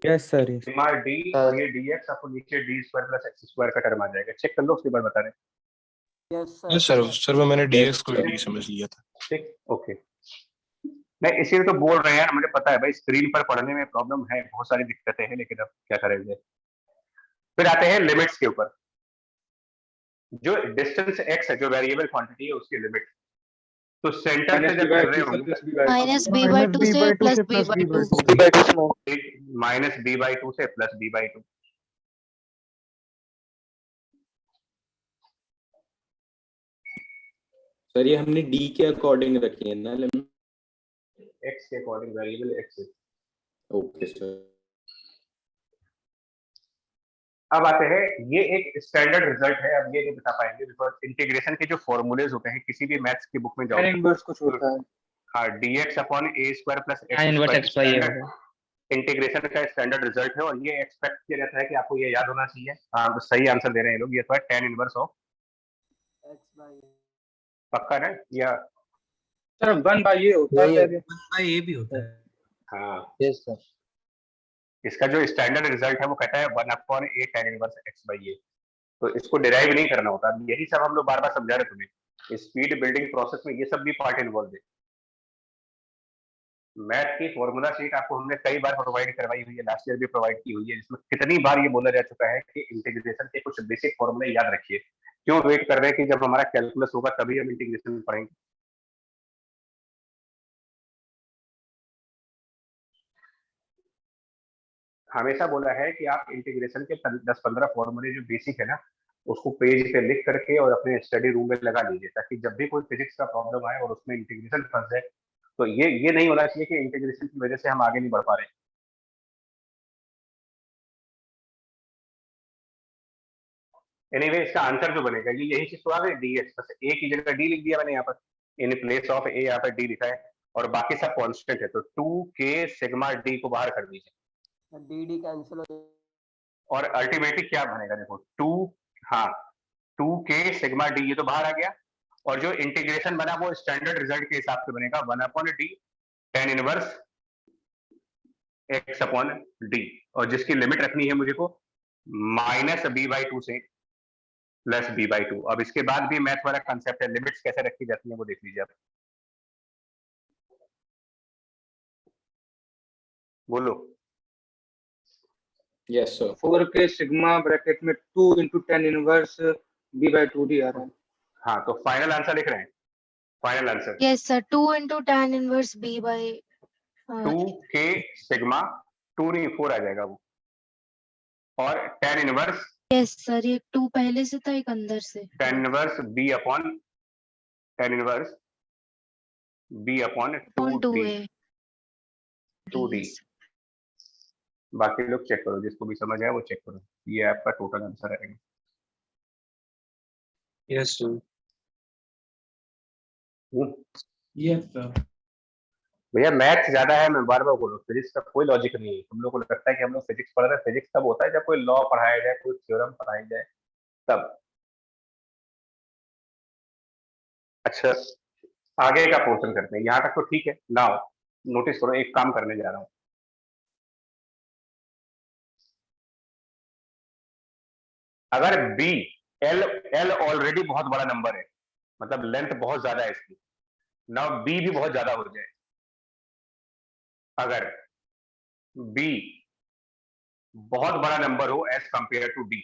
yes sigma D और ये dx आपको नीचे D square plus X square का टर्म आ जाएगा, चेक कर लो, उसके बाद बता रहे हैं। Yes sir. सर वो मैंने dx को d समझ लिया था। ठीक, ओके। नहीं इसीलिए तो बोल रहे हैं यार, मुझे पता है भाई स्क्रीन पर पढ़ने में प्रॉब्लम है, बहुत सारी दिक्कतें हैं, लेकिन अब क्या करेंगे। फिर आते हैं लिमिट्स के ऊपर। जो डिस्टेंस x है, जो वेरिएबल क्वांटिटी है, उसकी लिमिट। तो सेंटर से जब कर रहे होंगे माइनस b by 2 से plus b by 2। Minus b/2 से प्लस b/2। सर ये हमने d के अकॉर्डिंग रखी है ना लिमिट? x के अकॉर्डिंग, वेरिएबल x है। Okay sir. अब आते हैं, ये एक स्टैंडर्ड रिजल्ट है, अब ये नहीं बता पाएंगे बिकॉज इंटीग्रेशन के जो फॉर्मूलेज होते हैं किसी भी मैथ्स की बुक में जाओ, इनवर्स कुछ होता है। हाँ dx upon a square plus inverse x y है इंटीग्रेशन का स्टैंडर्ड रिजल्ट है, और ये एक्सपेक्ट किया जाता है कि आपको ये याद होना चाहिए। हाँ सही आंसर दे रहे हैं लोग, ये तो है tan inverse of x by. पक्का ना, या सर 1 by a होता है, 1 by a भी होता है। हाँ, यस सर। इसका जो स्टैंडर्ड रिजल्ट है वो कहता है 1 upon a tan inverse x by a। तो इसको डिराइव नहीं करना होता, यही सब हम लोग बार बार समझा रहे तुम्हें। स्पीड बिल्डिंग प्रोसेस में ये सब भी पार्ट इन्वॉल्व है। मैथ की फॉर्मूला शीट आपको हमने कई बार प्रोवाइड करवाई हुई है, लास्ट ईयर भी प्रोवाइड की हुई है, जिसमें कितनी बार ये बोला जा चुका है कि इंटीग्रेशन के कुछ बेसिक फॉर्मूले याद रखिए। क्यों वेट कर रहे हैं कि जब हमारा कैलकुलस होगा तभी हम इंटीग्रेशन पढ़ेंगे। हमेशा बोला है कि आप इंटीग्रेशन के 10-15 फॉर्मूले जो बेसिक है ना, उसको पेज पे लिख करके और अपने स्टडी रूम में लगा लीजिए, ताकि जब भी कोई फिजिक्स का प्रॉब्लम आए और उसमें इंटीग्रेशन फंस जाए तो ये नहीं होना चाहिए कि इंटीग्रेशन की वजह से हम आगे नहीं बढ़ पा रहे। एनीवे इसका आंसर जो बनेगा ये यही चीज तो आ गई dx, बस a की जगह d लिख दिया मैंने यहाँ पर, इन प्लेस ऑफ a यहाँ पर d लिखा है और बाकी सब कांस्टेंट है, तो 2k सिग्मा d को बाहर कर दीजिए डी डी कैंसिल हो जाएगा। और अल्टीमेटली क्या बनेगा देखो 2k सिग्मा d ये तो बाहर आ गया और जो इंटीग्रेशन बना वो स्टैंडर्ड रिजल्ट के हिसाब से बनेगा 1/d tan इनवर्स x/d और जिसकी लिमिट रखनी है मुझे को -b/2 से +b/2। अब इसके बाद भी मैथ वाला कंसेप्ट है, लिमिट्स कैसे रखी जाती है वो देख लीजिए आप। बोलो। Yes sir. 4k sigma bracket में 2 into tan इनवर्स b/2d आ रहा है। हाँ तो फाइनल आंसर लिख रहे हैं, final answer Yes sir, 2 into tan inverse b by 2k sigma 2 नहीं 4 आ जाएगा वो और tan इनवर्स yes sir, ये 2 पहले से था एक अंदर से। tan inverse b upon tan inverse b upon 2 2d है 2d। बाकी लोग चेक करो, जिसको भी समझ आया वो चेक करो, ये आपका टोटल आंसर आएगा। Yes sir. Yes sir. भैया मैथ ज्यादा है, मैं बार बार बोल रहा हूँ, फिजिक्स का कोई लॉजिक नहीं है। हम लोग को लगता है कि हम लोग फिजिक्स पढ़ रहे हैं, फिजिक्स तब होता है जब कोई लॉ पढ़ाया जाए, कोई थ्योरम पढ़ाई जाए तब। अच्छा आगे का पोर्शन करते हैं, यहाँ तक तो ठीक है। नाउ नोटिस करो, एक काम करने जा रहा हूँ। अगर बी एल ऑलरेडी बहुत बड़ा नंबर है, मतलब लेंथ बहुत ज्यादा है इसकी, नाउ बी भी बहुत ज्यादा हो जाए, अगर बी बहुत बड़ा नंबर हो as compare to D,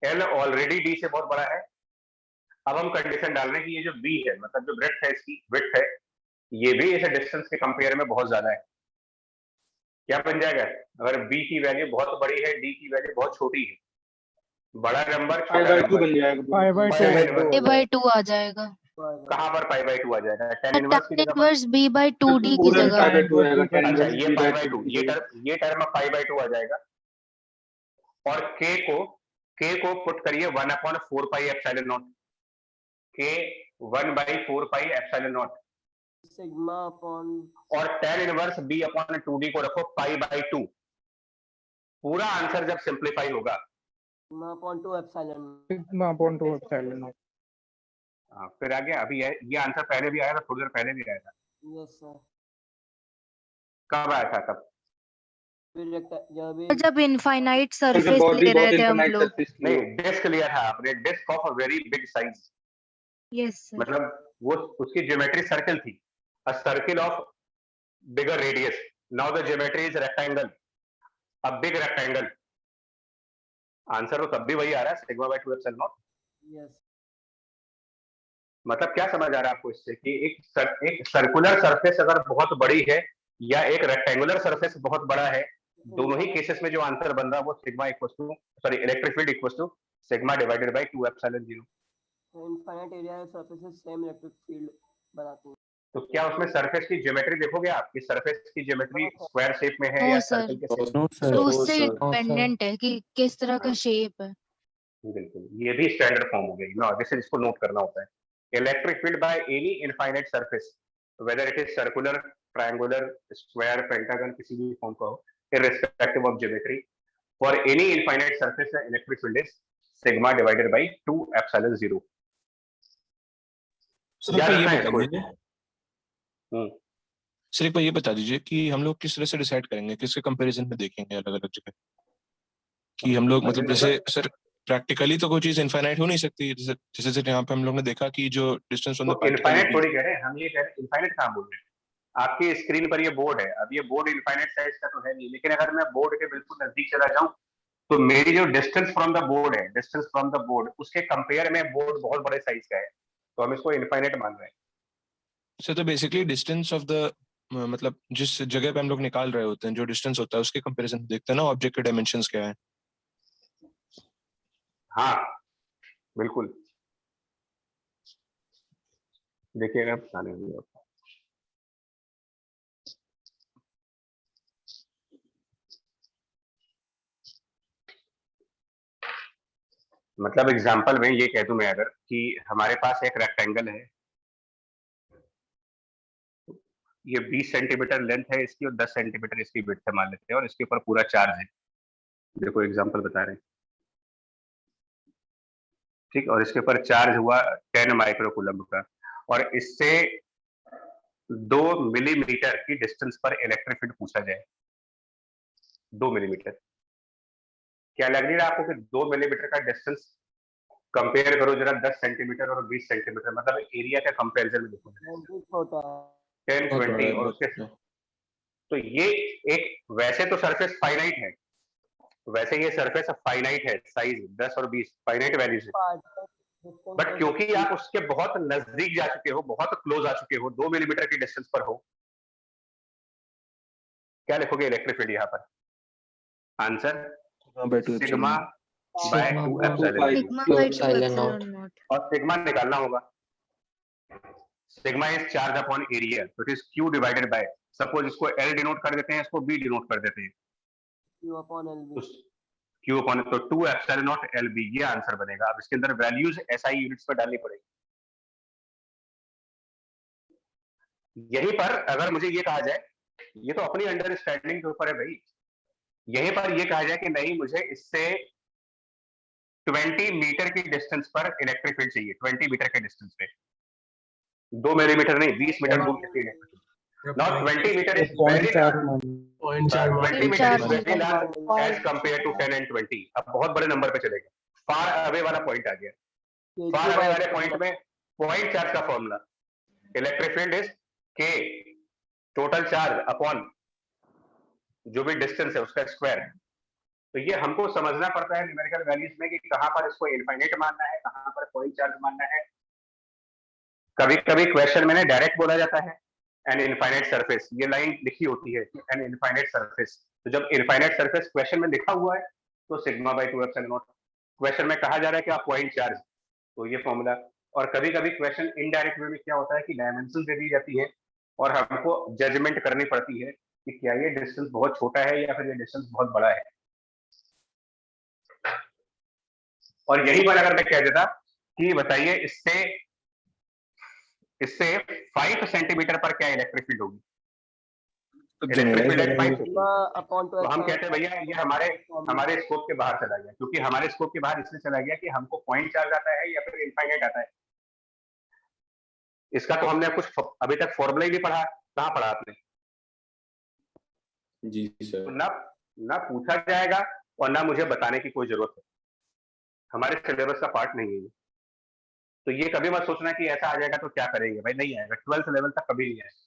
L already D से बहुत बड़ा है। अब हम कंडीशन डाल रहे हैं कि ये जो बी है, मतलब जो ब्रेड्थ है इसकी, विड्थ है, ये भी इस डिस्टेंस के कंपेयर में बहुत ज्यादा है। क्या बन जाएगा? अगर बी की वैल्यू बहुत बड़ी है, डी की वैल्यू बहुत छोटी है, बड़ा नंबर छोटा नंबर बन जाएगा। a by 2 आ जाएगा। कहाँ पर π/2 आ जाएगा? tan इनवर्स की tan जगह पर। inverse b by 2d की पूरा जगह। π/2 आएगा। tan अच्छा inverse ये b/2 π/2, ये टर्म π/2 आ जाएगा और k को पुट करिए 1/4πε0, k 1/4πε0 सिग्मा अपॉन और tan inverse b upon 2d को रखो π/2। पूरा आंसर जब सिंप्लीफाई होगा sigma upon 2 epsilon sigma upon 2 epsilon. फिर आ गया। अभी ये आंसर पहले भी आया था, थोड़ी देर पहले भी आया था। Yes sir. कब आया था? तब जब इनफाइनाइट सरफेस बॉडी ले बहुत रहे थे हम इनफाइनाइट लोग। सरफेस थी। नहीं, डिस्क लिया था आपने, disc of a very big size, yes sir. मतलब वो उसकी ज्योमेट्री सर्कल थी, a circle of bigger radius. Now the geometry is rectangle, a big rectangle. Answer तो तब भी वही आ रहा है, sigma by 2 epsilon naught. Yes. मतलब क्या समझ आ रहा है आपको इससे कि एक सर्कुलर सरफेस अगर बहुत बड़ी है या एक रेक्टेंगुलर सरफेस बहुत बड़ा है, दोनों ही केसेस में जो आंसर बन रहा है वो sigma equals to electric field equals to sigma divided by 2 epsilon 0। Infinite area surfaces same electric field बनाती हैं। तो क्या उसमें सरफेस की ज्योमेट्री देखोगे आप कि सरफेस की ज्योमेट्री स्क्वायर शेप में है नो या सर। सर्कल के शेप नो तो उससे डिपेंडेंट है कि किस तरह का शेप है। में? बिल्कुल, ये भी स्टैंडर्ड फॉर्म हो गई ना, जैसे इसको नोट करना होता है। Electric field by any infinite surface, whether it is circular, triangular, square, pentagon, किसी भी फॉर्म का हो, irrespective of geometry, for any infinite surface the electric field is sigma divided by 2 epsilon 0। Sir एक बार ये बता दीजिए, हम्म, सर एक बार ये बता दीजिए कि हम लोग किस तरह से डिसाइड करेंगे, किसके कंपैरिजन में देखेंगे अलग अलग जगह कि हम लोग, मतलब जैसे सर प्रैक्टिकली तो कोई चीज इनफाइनाइट हो नहीं सकती, जैसे यहाँ पे हम लोग ने देखा कि जो डिस्टेंस ऑन द इनफाइनाइट थोड़ी कह रहे हैं हम, ये कह रहे हैं इनफाइनाइट कहाँ बोल रहे हैं। आपकी स्क्रीन पर ये बोर्ड है, अब ये बोर्ड इनफाइनाइट साइज का तो है नहीं, लेकिन अगर मैं बोर्ड के बिल्कुल नजदीक चला जाऊं तो मेरी जो डिस्टेंस फ्रॉम द बोर्ड है, डिस्टेंस फ्रॉम द बोर्ड, उसके कंपेयर में बोर्ड बहुत बड़े साइज का है, तो हम इसको इनफाइनाइट मान रहे हैं। सर तो बेसिकली डिस्टेंस ऑफ द, मतलब जिस जगह पे हम लोग निकाल रहे होते हैं जो डिस्टेंस होता है उसके कंपैरिजन में देखते हैं ना ऑब्जेक्ट के डायमेंशंस क्या है। हाँ बिल्कुल, देखिएगा बताने में आपको। मतलब एग्जांपल में ये कह दूं मैं अगर कि हमारे पास एक रेक्टेंगल है, ये 20 सेंटीमीटर लेंथ है इसकी और 10 सेंटीमीटर इसकी विड्थ है मान लेते हैं, और इसके ऊपर पूरा चार्ज है। देखो एग्जांपल बता रहे हैं, ठीक, और इसके ऊपर चार्ज हुआ 10 माइक्रोकूलम्ब का, और इससे 2 मिलीमीटर की डिस्टेंस पर इलेक्ट्रिक फील्ड पूछा जाए, 2 मिलीमीटर, क्या लग नहीं रहा आपको कि 2 मिलीमीटर का डिस्टेंस कंपेयर करो जरा 10 सेंटीमीटर और 20 सेंटीमीटर, मतलब एरिया का कंपैरिजन में देखो, बहुत छोटा है। 10, 20 और उसके, तो ये एक, वैसे तो सरफेस फाइनाइट है, वैसे ये सरफेस फाइनाइट है, साइज 10 और 20 फाइनाइट वैल्यूज है, बट क्योंकि आप उसके बहुत नजदीक जा चुके हो, बहुत क्लोज आ चुके हो, 2 मिलीमीटर की डिस्टेंस पर हो, क्या लिखोगे इलेक्ट्रिक फील्ड यहाँ पर? Answer sigma by 2 epsilon, sigma by 2 epsilon naught. और सिग्मा निकालना होगा, sigma is charge upon area, तो it is q divided by, suppose इसको एल डिनोट कर देते हैं, इसको बी डिनोट कर देते हैं, Q upon LB। Q upon, तो 2 एप्सिलॉन नॉट एल बी, ये आंसर बनेगा। अब इसके अंदर वैल्यूज एसआई यूनिट्स पर डालनी पड़ेगी। यहीं पर अगर मुझे ये कहा जाए, ये तो अपनी अंडरस्टैंडिंग के ऊपर है भाई, यहीं पर ये कहा जाए कि नहीं मुझे इससे 20 मीटर की डिस्टेंस पर इलेक्ट्रिक फील्ड चाहिए, 20 मीटर के डिस्टेंस पे, 2 मिलीमीटर नहीं, 20 मीटर दूर कितनी है, not 20 metre is very large, 20 metre is very large as compare to 10 and 20। अब बहुत बड़े नंबर पे चलेगा, फार अवे वाला पॉइंट आ गया, फार अवे वाले पॉइंट में पॉइंट चार्ज का फॉर्मूला, इलेक्ट्रिक फील्ड इज के टोटल चार्ज अपॉन जो भी डिस्टेंस है उसका स्क्वायर। तो ये हमको समझना पड़ता है न्यूमेरिकल वैल्यूज में कि कहां पर इसको इनफाइनाइट मानना है, कहां पर पॉइंट चार्ज मानना है। कभी कभी क्वेश्चन में डायरेक्ट बोला जाता है एन इनफाइनाइट सरफेस, ये लाइन लिखी होती है एन इनफाइनाइट सरफेस, तो जब इनफाइनाइट सरफेस क्वेश्चन में लिखा हुआ है तो sigma by 2 epsilon not, question में कहा जा रहा है कि आप पॉइंट चार्ज, तो ये फॉर्मूला। और कभी कभी क्वेश्चन इनडायरेक्ट वे में क्या होता है कि डायमेंशन दे दी जाती है और हमको जजमेंट करनी पड़ती है कि क्या ये डिस्टेंस बहुत छोटा है या फिर ये डिस्टेंस बहुत बड़ा है। और यही पर अगर मैं कह देता कि बताइए इससे 5 सेंटीमीटर पर क्या इलेक्ट्रिक फील्ड होगी, इलेक्ट्रिक फील्ड एट 5, तो हम कहते हैं भैया ये हमारे स्कोप के बाहर चला गया, क्योंकि हमारे स्कोप के बाहर इसलिए चला गया कि हमको पॉइंट चार्ज आता है या फिर इनफाइनाइट आता है। इसका तो हमने कुछ अभी तक फॉर्मूला ही नहीं पढ़ा, कहाँ पढ़ा आपने? जी सर। तो ना पूछा जाएगा और ना मुझे बताने की कोई जरूरत है, हमारे सिलेबस का पार्ट नहीं है। तो ये कभी मत सोचना कि ऐसा आ जाएगा तो क्या करेंगे, भाई नहीं आएगा, 12th लेवल तक कभी नहीं आएगा।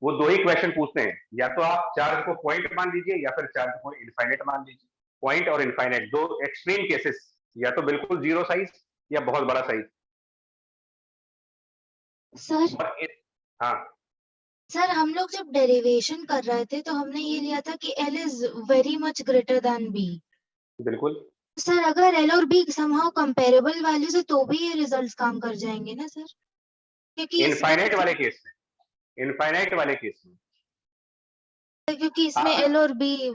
वो 2 ही क्वेश्चन पूछते हैं, या तो आप चार्ज को पॉइंट मान लीजिए या फिर चार्ज को इनफाइनाइट मान लीजिए। पॉइंट और इनफाइनाइट 2 एक्सट्रीम केसेस, या तो बिल्कुल जीरो साइज या बहुत बड़ा साइज। सर हाँ सर, हम लोग जब डेरिवेशन कर रहे थे तो हमने ये लिया था कि L is very much greater than B। बिल्कुल सर, अगर L और B समहाउ कंपेरेबल वैल्यूज है तो भी ये रिजल्ट्स काम कर जाएंगे ना सर? क्योंकि इनफाइनाइट वाले केस में, क्योंकि इसमें L और B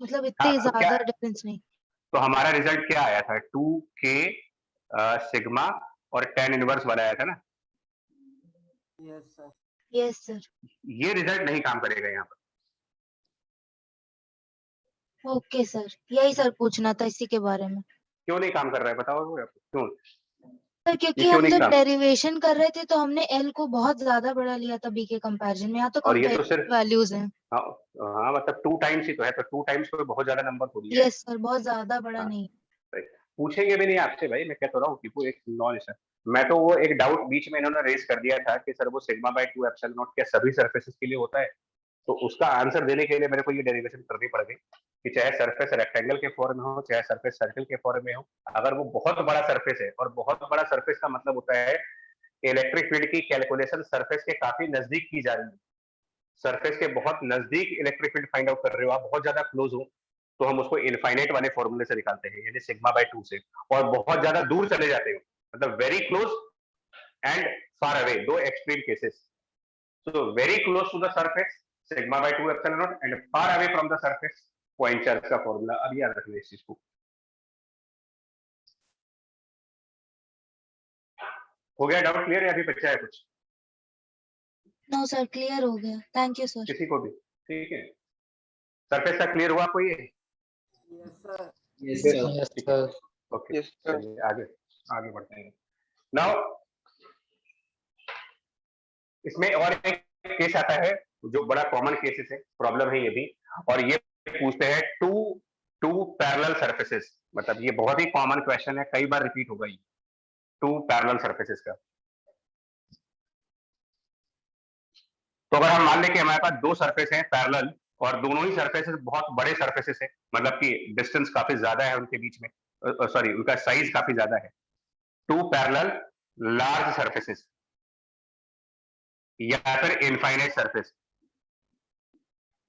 मतलब इतने ज्यादा डिफरेंस नहीं। तो हमारा रिजल्ट क्या आया था? 2K सिग्मा और tan इनवर्स वाला आया था ना? Yes sir. ये रिजल्ट नहीं काम करेगा यहाँ पर। ओके सर, यही सर पूछना था इसी के बारे में। क्यों नहीं काम कर रहा है बताओ क्यों? सर क्योंकि हम जब डेरिवेशन कर रहे थे तो हमने L को बहुत ज्यादा बड़ा लिया था B के कंपैरिजन में, यहाँ तो कंपेरेटिव वैल्यूज हैं। हाँ मतलब 2 टाइम्स ही तो है, तो 2 टाइम्स कोई बहुत ज्यादा नंबर थोड़ी है। यस सर, बहुत ज्यादा बड़ा नहीं। पूछेंगे भी नहीं आपसे भाई, मैं कह तो रहा हूँ कि वो एक नॉलेज है। मैं तो वो एक डाउट बीच में इन्होंने रेज कर दिया था कि सर वो सिग्मा बाय 2 एप्सिलॉन नॉट क्या सभी सरफेसेस के लिए होता है? तो उसका आंसर देने के लिए मेरे को ये डेरिवेशन करनी पड़ गई कि चाहे सरफेस रेक्टेंगल के फॉर्म में हो, चाहे सरफेस सर्कल के फॉर्म में हो, अगर वो बहुत बड़ा सरफेस है, और बहुत बड़ा सरफेस का मतलब होता है इलेक्ट्रिक फील्ड की कैलकुलेशन सरफेस के काफी नजदीक की जा रही है, सरफेस के बहुत नजदीक इलेक्ट्रिक फील्ड फाइंड आउट कर रहे हो आप, बहुत ज्यादा क्लोज हो, तो हम उसको इनफाइनाइट वाले फॉर्मूले से निकालते हैं, यानी सिग्मा बाय 2 से। और बहुत ज्यादा दूर चले जाते हो, मतलब very close and far away, 2 extreme cases. So very close to the surface sigma by 2 epsilon naught, and far away from the surface point charge का फॉर्मूला। अब याद रखिए इस चीज को। हो गया डाउट क्लियर या अभी बचा है कुछ? नो सर, क्लियर हो गया, थैंक यू सर। किसी को भी? ठीक है, सरफेस का क्लियर हुआ कोई? Yes sir. Yes sir. Okay, चलिए आगे आगे बढ़ते हैं। नाउ इसमें और एक केस आता है जो बड़ा कॉमन केसेस है, प्रॉब्लम है ये भी, और ये पूछते हैं टू पैरेलल सरफेसेस। मतलब ये बहुत ही कॉमन क्वेश्चन है, कई बार रिपीट होगा ये, टू पैरेलल सरफेसेस का। तो अगर हम मान लें कि हमारे पास दो सरफेस हैं पैरेलल और दोनों ही सरफेसेस बहुत बड़े सरफेसेस है, मतलब कि डिस्टेंस काफी ज्यादा है उनके बीच में, सॉरी उनका साइज काफी ज्यादा है। टू पैरेलल लार्ज सरफेसेस या फिर इनफाइनाइट सरफेस।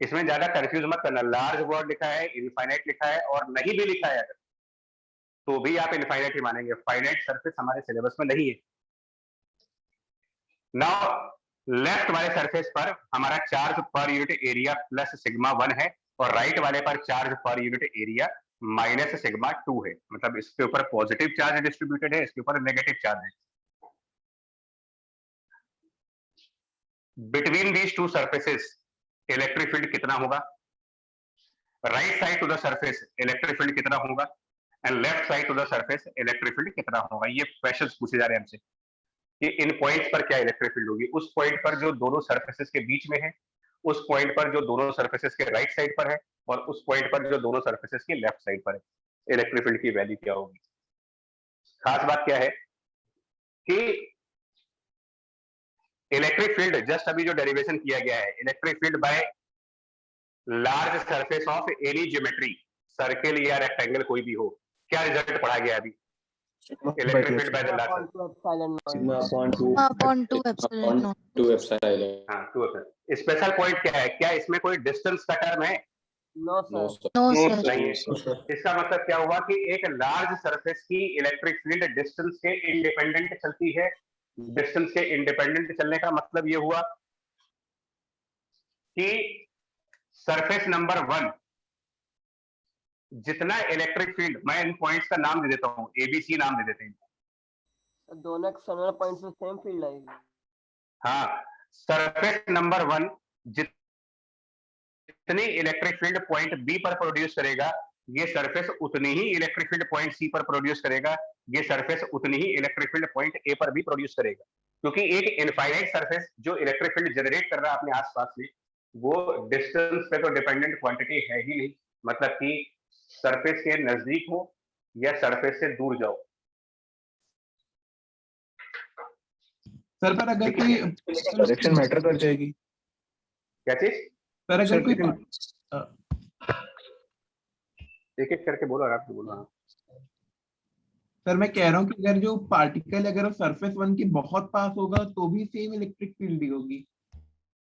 इसमें ज्यादा कंफ्यूज मत करना, लार्ज वर्ड लिखा है, इनफाइनाइट लिखा है, और नहीं भी लिखा है अगर तो भी आप इनफाइनाइट ही मानेंगे। फाइनाइट सरफेस हमारे सिलेबस में नहीं है। नाउ लेफ्ट वाले सरफेस पर हमारा charge per unit area plus sigma 1 है और राइट वाले पर charge per unit area minus sigma 2 है। मतलब इसके ऊपर पॉजिटिव चार्ज डिस्ट्रीब्यूटेड है, इसके ऊपर नेगेटिव चार्ज है। Between these two surfaces electric field कितना होगा? Right side to the surface electric field कितना होगा and left side to the surface electric field कितना होगा? ये क्वेश्चंस पूछे जा रहे हैं हमसे कि इन पॉइंट्स पर क्या इलेक्ट्रिक फील्ड होगी। उस पॉइंट पर जो दोनों सरफेसेस के बीच में है, उस पॉइंट पर जो दोनों सरफेसेस के राइट साइड पर है, और उस पॉइंट पर जो दोनों सरफेसेस के लेफ्ट साइड पर है, इलेक्ट्रिक फील्ड की वैल्यू क्या होगी? खास बात क्या है कि इलेक्ट्रिक फील्ड जस्ट अभी जो डेरिवेशन किया गया है, electric field by large surface of any geometry, circle या रेक्टेंगल कोई भी हो, क्या रिजल्ट पढ़ा गया अभी? Electric field by the large sigma upon 2 epsilon not. 2 epsilon. हाँ, 2 एप्सिलॉन। स्पेशल पॉइंट क्या है? क्या इसमें कोई डिस्टेंस का टर्म है? No sir. नो नहीं सर। है। इसका मतलब क्या हुआ कि एक लार्ज सरफेस की इलेक्ट्रिक फील्ड डिस्टेंस के इंडिपेंडेंट चलती है। डिस्टेंस के इंडिपेंडेंट चलने का मतलब ये हुआ कि सरफेस नंबर 1 जितना इलेक्ट्रिक फील्ड, मैं इन पॉइंट्स का नाम दे देता हूं, एबीसी नाम दे देते हैं। दोनों एक्सटर्नल पॉइंट्स से सेम फील्ड आएगी। हाँ, सरफेस नंबर 1 जितनी इलेक्ट्रिक फील्ड पॉइंट बी पर प्रोड्यूस करेगा, ये सरफेस उतनी ही इलेक्ट्रिक फील्ड पॉइंट सी पर प्रोड्यूस करेगा, ये सरफेस उतनी ही इलेक्ट्रिक फील्ड पॉइंट ए पर भी प्रोड्यूस करेगा। क्योंकि एक इनफाइनाइट सरफेस जो इलेक्ट्रिक फील्ड जनरेट कर रहा है अपने आसपास में, वो डिस्टेंस पे तो डिपेंडेंट क्वांटिटी है ही नहीं। मतलब कि सरफेस के नजदीक हो या सरफेस से दूर जाओ। सर पर अगर कोई डायरेक्शन मैटर कर जाएगी। क्या चीज? सर अगर कोई एक एक करके बोलो, आराम से बोलो। सर मैं कह रहा हूँ कि अगर जो पार्टिकल अगर सरफेस 1 के बहुत पास होगा तो भी सेम इलेक्ट्रिक फील्ड ही होगी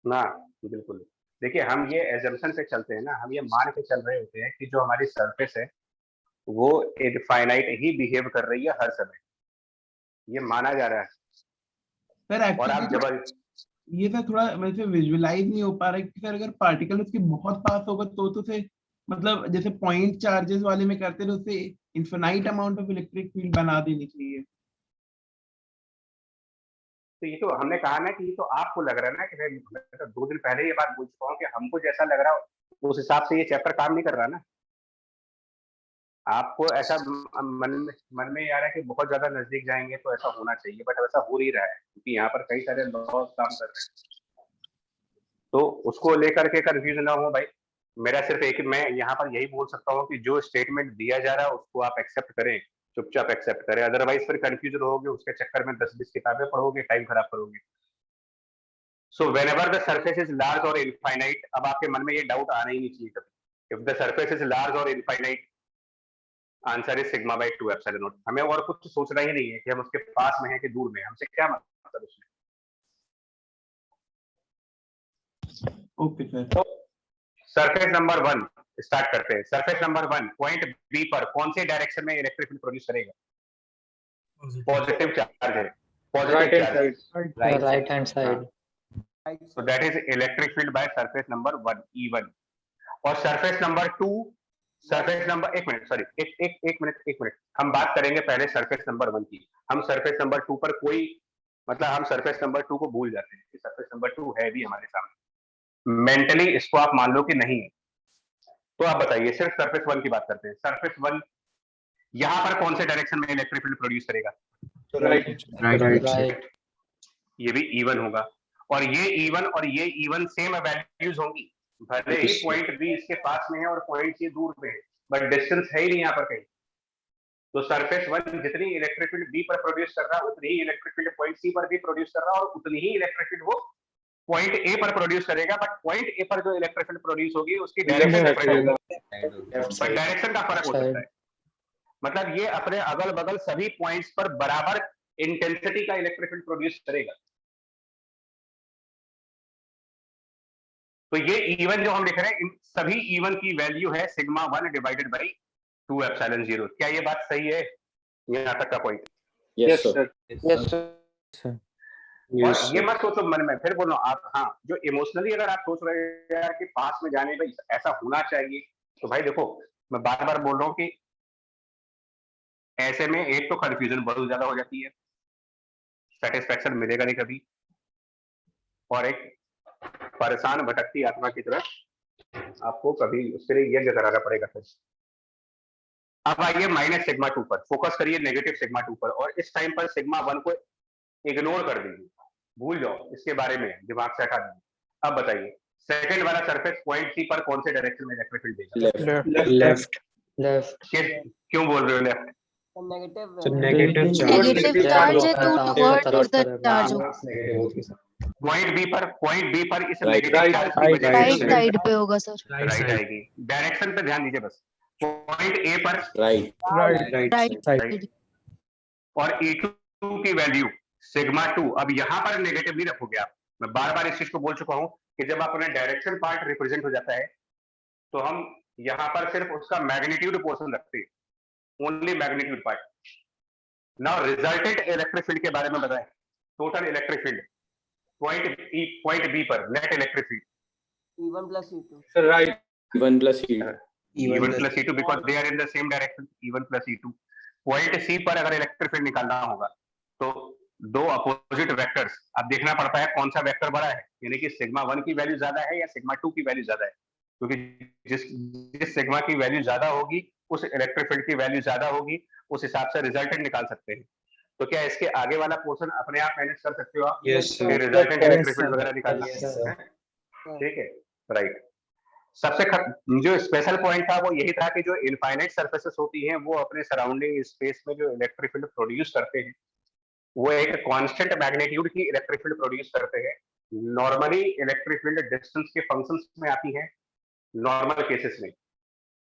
ना? बिल्कुल। देखिए, हम ये एजम्पशन पे चलते हैं ना, हम ये मान के चल रहे होते हैं कि जो हमारी सरफेस है वो इनफाइनाइट ही बिहेव कर रही है हर समय, ये माना जा रहा है। सर और आप एक्चुअली ये सर थोड़ा मेरे से विजुअलाइज नहीं हो पा रहा है कि सर अगर पार्टिकल उसके बहुत पास होगा तो उसे मतलब जैसे पॉइंट चार्जेस वाले में करते थे, उससे infinite amount of electric field बना देनी चाहिए। तो ये तो हमने कहा ना कि ये तो आपको लग रहा है ना कि मैं तो 2 दिन पहले ये बात बोल चुका हूँ कि हमको जैसा लग रहा है उस हिसाब से ये चैप्टर काम नहीं कर रहा ना। आपको ऐसा मन में आ रहा है कि बहुत ज्यादा नजदीक जाएंगे तो ऐसा होना चाहिए, बट ऐसा हो नहीं रहा है क्योंकि यहाँ पर कई सारे लॉज काम कर रहे हैं। तो उसको लेकर के कंफ्यूजन ना हो भाई। मेरा सिर्फ एक, मैं यहाँ पर यही बोल सकता हूँ कि जो स्टेटमेंट दिया जा रहा है उसको आप एक्सेप्ट करें, चुपचाप एक्सेप्ट करें, अदरवाइज फिर कंफ्यूजन होगे, उसके चक्कर में 10-20 किताबें पढ़ोगे, टाइम खराब करोगे। So whenever the surface is large और इनफाइनाइट, अब आपके मन में ये डाउट आना ही नहीं चाहिए कभी। If the surface is large और infinite, answer is sigma by 2 epsilon naught. हमें और कुछ सोचना ही नहीं है कि हम उसके पास में हैं कि दूर में, हमसे क्या मतलब उसमें। Okay sir. Surface number 1 start करते हैं। सरफेस नंबर 1 पॉइंट बी पर कौन से डायरेक्शन में इलेक्ट्रिक फील्ड प्रोड्यूस करेगा? पॉजिटिव चार्ज है, positive charge, right hand side. So that is electric field by surface number 1 E1। और सरफेस नंबर 2, सरफेस नंबर एक मिनट हम बात करेंगे पहले सरफेस नंबर 1 की। हम सरफेस नंबर 2 पर कोई मतलब हम सरफेस नंबर 2 को भूल जाते हैं कि सरफेस नंबर 2 है भी हमारे सामने, मेंटली इसको आप मान लो कि नहीं है। तो आप बताइए, सिर्फ सरफेस 1 की बात करते हैं। सरफेस 1 यहाँ पर कौन से डायरेक्शन में इलेक्ट्रिक फील्ड प्रोड्यूस करेगा? राइट ये भी E1 होगा, और ये E1 और ये E1 सेम वैल्यूज होंगी, भले ही पॉइंट बी इसके पास में है और पॉइंट सी दूर में है, बट डिस्टेंस है ही नहीं यहाँ पर कहीं। तो सरफेस 1 जितनी इलेक्ट्रिक फील्ड बी पर प्रोड्यूस कर रहा है, उतनी ही इलेक्ट्रिक फील्ड पॉइंट सी पर भी प्रोड्यूस कर रहा है, और उतनी ही इलेक्ट्रिक फील्ड वो पॉइंट ए पर प्रोड्यूस करेगा। बट पॉइंट ए पर जो इलेक्ट्रिक फील्ड प्रोड्यूस होगी उसकी डायरेक्शन डिफरेंट होगी, बट डायरेक्शन का फर्क हो सकता है। मतलब ये अपने अगल बगल सभी पॉइंट्स पर बराबर इंटेंसिटी का इलेक्ट्रिक फील्ड प्रोड्यूस करेगा। तो ये E1 जो हम लिख रहे हैं, इन सभी E1 की वैल्यू है सिग्मा 1 डिवाइडेड बाई 2 एप्सिलॉन 0। क्या ये बात सही है? यहाँ तक का पॉइंट? यस सर और ये मत सोचो मन में, फिर बोलो आप, हाँ जो इमोशनली अगर आप सोच रहे हैं यार कि पास में जाने में ऐसा होना चाहिए, तो भाई देखो मैं बार बार बोल रहा हूँ कि ऐसे में एक तो कंफ्यूजन बहुत ज्यादा हो जाती है, सेटिस्फैक्शन मिलेगा नहीं कभी, और एक परेशान भटकती आत्मा की तरह आपको कभी उसके लिए यज्ञ कराना पड़ेगा। फिर अब आइए माइनस सिग्मा 2 पर, फोकस करिए नेगेटिव सिग्मा 2 पर, और इस टाइम पर सिग्मा 1 को इग्नोर कर दीजिए, भूल जाओ इसके बारे में, दिमाग से हटा दीजिए। अब बताइए सेकंड वाला सरफेस पॉइंट सी पर कौन से डायरेक्शन में इलेक्ट्रिक फील्ड देगा? लेफ्ट क्यों बोल रहे हो लेफ्ट? नेगेटिव चार्ज है तो टुवर्ड्स द चार्ज होगा, पॉइंट बी पर इस Right. नेगेटिव चार्ज की वजह राइट से साइड पे होगा सर, राइट आएगी। डायरेक्शन पे ध्यान दीजिए बस, पॉइंट ए पर राइट साइड, और E2 की वैल्यू सिग्मा 2। अब यहाँ पर नेगेटिव नहीं रखोगे आप, मैं बार बार इस चीज को बोल चुका हूँ कि जब अपने डायरेक्शन पार्ट रिप्रेजेंट हो जाता है तो हम यहाँ पर सिर्फ उसका मैग्नीट्यूड पोर्शन रखते हैं, only magnitude part. Now resultant electric field के बारे में बताएं, total electric field point b पर net electric field E1 plus E2. Sir right E1 plus E2 E1 plus E2 because they are in the same direction, E1 plus E2। Point C पर अगर electric field निकालना होगा तो दो opposite vectors, अब देखना पड़ता है कौन सा वेक्टर बड़ा है, यानी कि सिग्मा 1 की वैल्यू ज्यादा है या सिग्मा 2 की वैल्यू ज्यादा है, क्योंकि जिस सिग्मा की वैल्यू ज्यादा होगी उस इलेक्ट्रिक फील्ड की वैल्यू ज्यादा होगी, उस हिसाब से रिजल्टेंट निकाल सकते हैं। तो क्या इसके आगे वाला पोर्शन अपने आप मैनेज कर सकते हो आप? रिजल्टेंट इलेक्ट्रिक फील्ड वगैरह निकालना है, ठीक है, राइट। सबसे जो स्पेशल पॉइंट था वो यही था कि जो इनफाइनाइट सरफेसेस होती हैं वो अपने सराउंडिंग स्पेस में जो इलेक्ट्रिक फील्ड प्रोड्यूस करते हैं वो एक कांस्टेंट मैग्नीट्यूड की इलेक्ट्रिक फील्ड प्रोड्यूस करते हैं। नॉर्मली इलेक्ट्रिक फील्ड डिस्टेंस के फंक्शंस में आती है नॉर्मल केसेस में,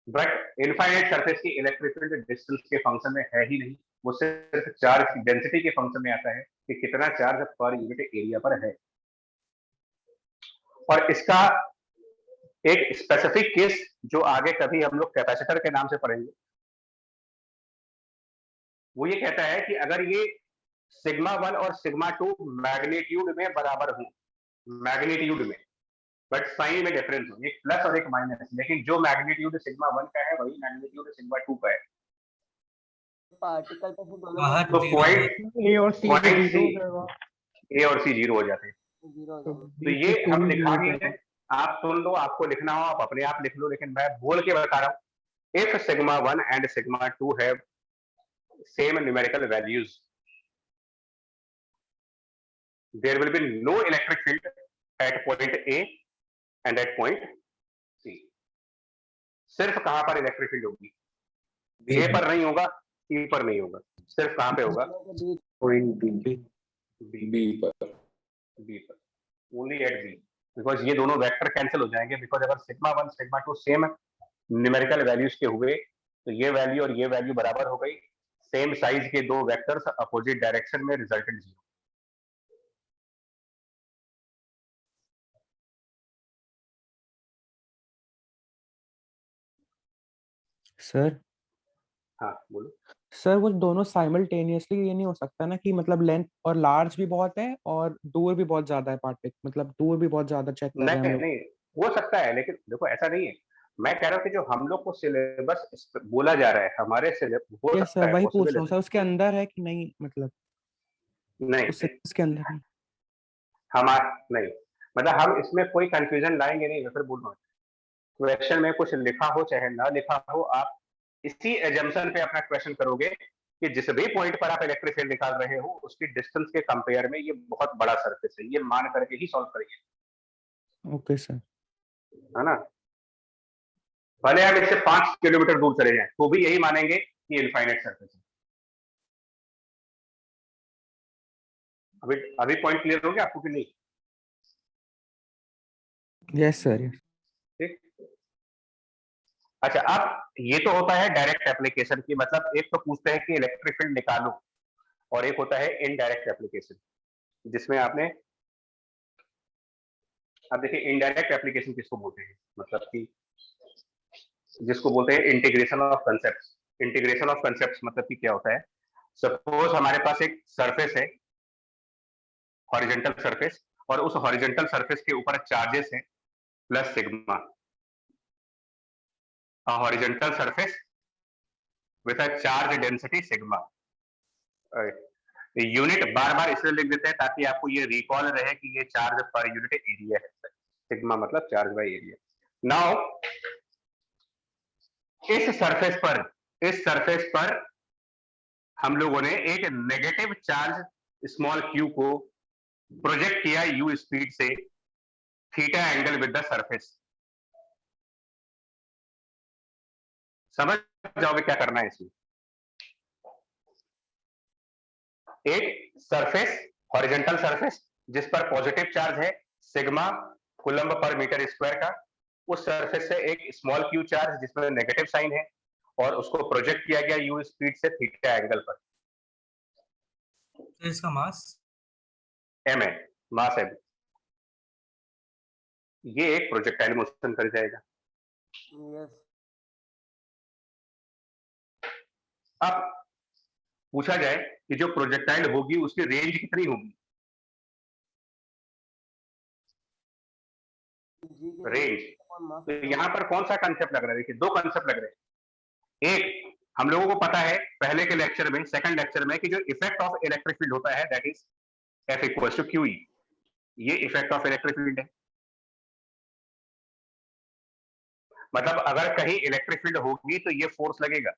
बट इनफाइनाइट सरफेस की इलेक्ट्रिक फील्ड डिस्टेंस के फंक्शन में है ही नहीं, वो सिर्फ चार्ज की डेंसिटी के फंक्शन में आता है कि कितना चार्ज पर यूनिट एरिया पर है। और इसका एक स्पेसिफिक केस जो आगे कभी हम लोग कैपेसिटर के नाम से पढ़ेंगे, वो ये कहता है कि अगर ये सिग्मा 1 और सिग्मा 2 मैग्नीट्यूड में बराबर हो, मैग्नीट्यूड में, बट साइन में डिफरेंस हो, एक प्लस और एक माइनस, लेकिन जो मैग्नीट्यूड सिग्मा 1 का है वही मैग्नीट्यूड सिग्मा 2 का है, पार्टिकल तो दोनों तो पॉइंट ए और सी ए और सी जीरो हो जाते हैं। जीरो तो ये हम लिखा भी है, आप सुन लो, आपको लिखना हो आप अपने आप लिख लो, लेकिन मैं बोल के बता रहा हूं, if sigma 1 and sigma 2 have same numerical values, there will be no electric field at point A and at point C। सिर्फ कहां पर इलेक्ट्रिक फील्ड होगी? A पर नहीं होगा, C पर नहीं होगा, सिर्फ कहां पे होगा? पॉइंट B पर ओनली एट B, बिकॉज ये दोनों वेक्टर कैंसिल हो जाएंगे, बिकॉज अगर sigma 1 sigma 2 same numerical values के हुए तो ये वैल्यू और ये वैल्यू बराबर हो गई, सेम साइज के दो वेक्टर्स अपोजिट डायरेक्शन में, रिजल्टेंट जीरो। सर हाँ बोलो। सर वो दोनों साइमल्टेनियसली ये नहीं हो सकता ना कि मतलब लेंथ और लार्ज भी बहुत है और दूर भी बहुत ज्यादा है पार्टिकल, मतलब दूर भी बहुत ज्यादा चेक कर रहे हैं हम लोग। नहीं हो सकता है, लेकिन देखो ऐसा नहीं है, मैं कह रहा हूँ कि जो हम लोग को सिलेबस बोला जा रहा है हमारे सिलेबस, हो यस सकता सर, है वही पूछ possible रहा हूँ है। सर, उसके अंदर है कि नहीं मतलब। नहीं उस surface के अंदर नहीं। नहीं, मतलब हम इसमें कोई कंफ्यूजन लाएंगे नहीं, मैं फिर बोल रहा हूँ। क्वेश्चन में कुछ लिखा हो चाहे ना लिखा हो, आप इसी एजम्पशन पे अपना क्वेश्चन करोगे कि जिस भी पॉइंट पर आप इलेक्ट्रिक फील्ड निकाल रहे हो उसकी डिस्टेंस के कंपेयर में ये बहुत बड़ा सरफेस है, ये मान करके ही सॉल्व करेंगे। Okay sir. है ना? भले आप इससे 5 किलोमीटर दूर चले जाएं तो भी यही मानेंगे कि इनफाइनाइट सरफेस है। अभी पॉइंट क्लियर हो गया आपको कि नहीं? Yes sir. ठीक। अच्छा, अब ये तो होता है डायरेक्ट एप्लीकेशन की, मतलब एक तो पूछते हैं कि इलेक्ट्रिक फील्ड निकालो, और एक होता है इनडायरेक्ट एप्लीकेशन, जिसमें आपने, अब देखिए इनडायरेक्ट एप्लीकेशन किसको बोलते हैं, मतलब कि जिसको बोलते हैं integration of concepts. Integration of concepts मतलब कि क्या होता है, सपोज हमारे पास एक सरफेस है, हॉरिजॉन्टल सरफेस, और उस हॉरिजॉन्टल सरफेस के ऊपर चार्जेस हैं plus sigma. A horizontal surface with a charge density sigma। Unit बार बार इसलिए लिख देते हैं ताकि आपको ये रिकॉल रहे कि ये चार्ज पर यूनिट एरिया है। सिग्मा मतलब चार्ज बाय एरिया। नाउ इस सरफेस पर हम लोगों ने एक नेगेटिव चार्ज स्मॉल क्यू को प्रोजेक्ट किया यू स्पीड से theta angle with the surface. समझ जाओगे क्या करना है इसमें। एक सरफेस, हॉरिजॉन्टल सरफेस, जिस पर पॉजिटिव चार्ज है सिग्मा कूलम्ब पर मीटर स्क्वायर का, उस सरफेस से एक स्मॉल क्यू चार्ज जिसमें नेगेटिव साइन है, और उसको प्रोजेक्ट किया गया यू स्पीड से थीटा एंगल पर। इसका मास m है, मास है। ये एक प्रोजेक्टाइल मोशन कर जाएगा। यस। अब पूछा जाए कि जो प्रोजेक्टाइल होगी उसकी रेंज कितनी होगी। रेंज, तो यहां पर कौन सा कंसेप्ट लग रहा है, देखिए दो कंसेप्ट लग रहे हैं। एक हम लोगों को पता है पहले के लेक्चर में, सेकंड लेक्चर में, कि जो इफेक्ट ऑफ इलेक्ट्रिक फील्ड होता है that is F equals to QE। ये इफेक्ट ऑफ इलेक्ट्रिक फील्ड है। मतलब अगर कहीं इलेक्ट्रिक फील्ड होगी तो ये फोर्स लगेगा।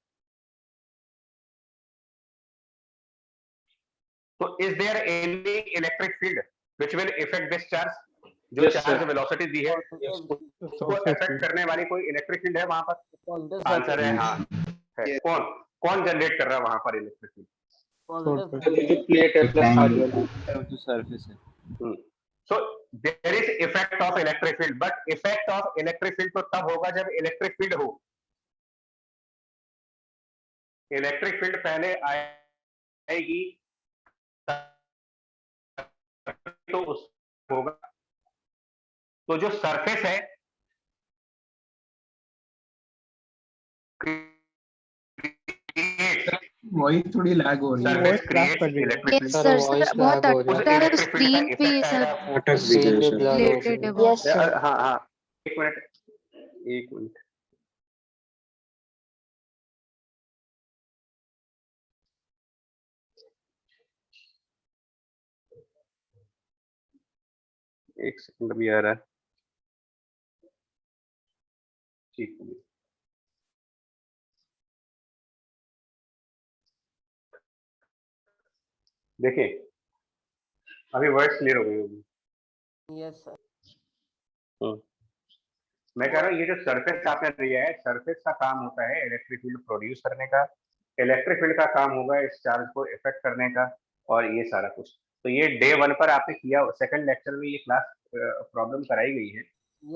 तो is there any electric field which will effect this charge? जो चार्ज वेलोसिटी दी है उसको इफेक्ट करने वाली कोई इलेक्ट्रिक फील्ड है वहां पर? आंसर है हाँ है। कौन जनरेट कर रहा है वहां पर इलेक्ट्रिक फील्ड? प्लेट है प्लस चार्ज वाला जो सरफेस है। So there is effect of electric field, but effect of electric field तो तब होगा जब इलेक्ट्रिक फील्ड हो। इलेक्ट्रिक फील्ड पहले आएगी तो उस होगा, तो जो सरफेस है वॉइस थोड़ी लैग हो रही है। Surface creates electric field. Sir बहुत अटका है स्क्रीन पे सर रिलेटेड है बहुत। हाँ एक मिनट एक सेकंड भी आ रहा है। ठीक है, देखिए अभी वर्ड्स क्लियर हो गई होगी। Yes sir. मैं कह रहा हूँ ये जो सरफेस आपने दिया है, सरफेस का काम होता है इलेक्ट्रिक फील्ड प्रोड्यूस करने का, इलेक्ट्रिक फील्ड का काम होगा इस चार्ज को इफेक्ट करने का, और ये सारा कुछ। तो ये डे 1 पर आपने किया, सेकंड लेक्चर में ये क्लास प्रॉब्लम कराई गई है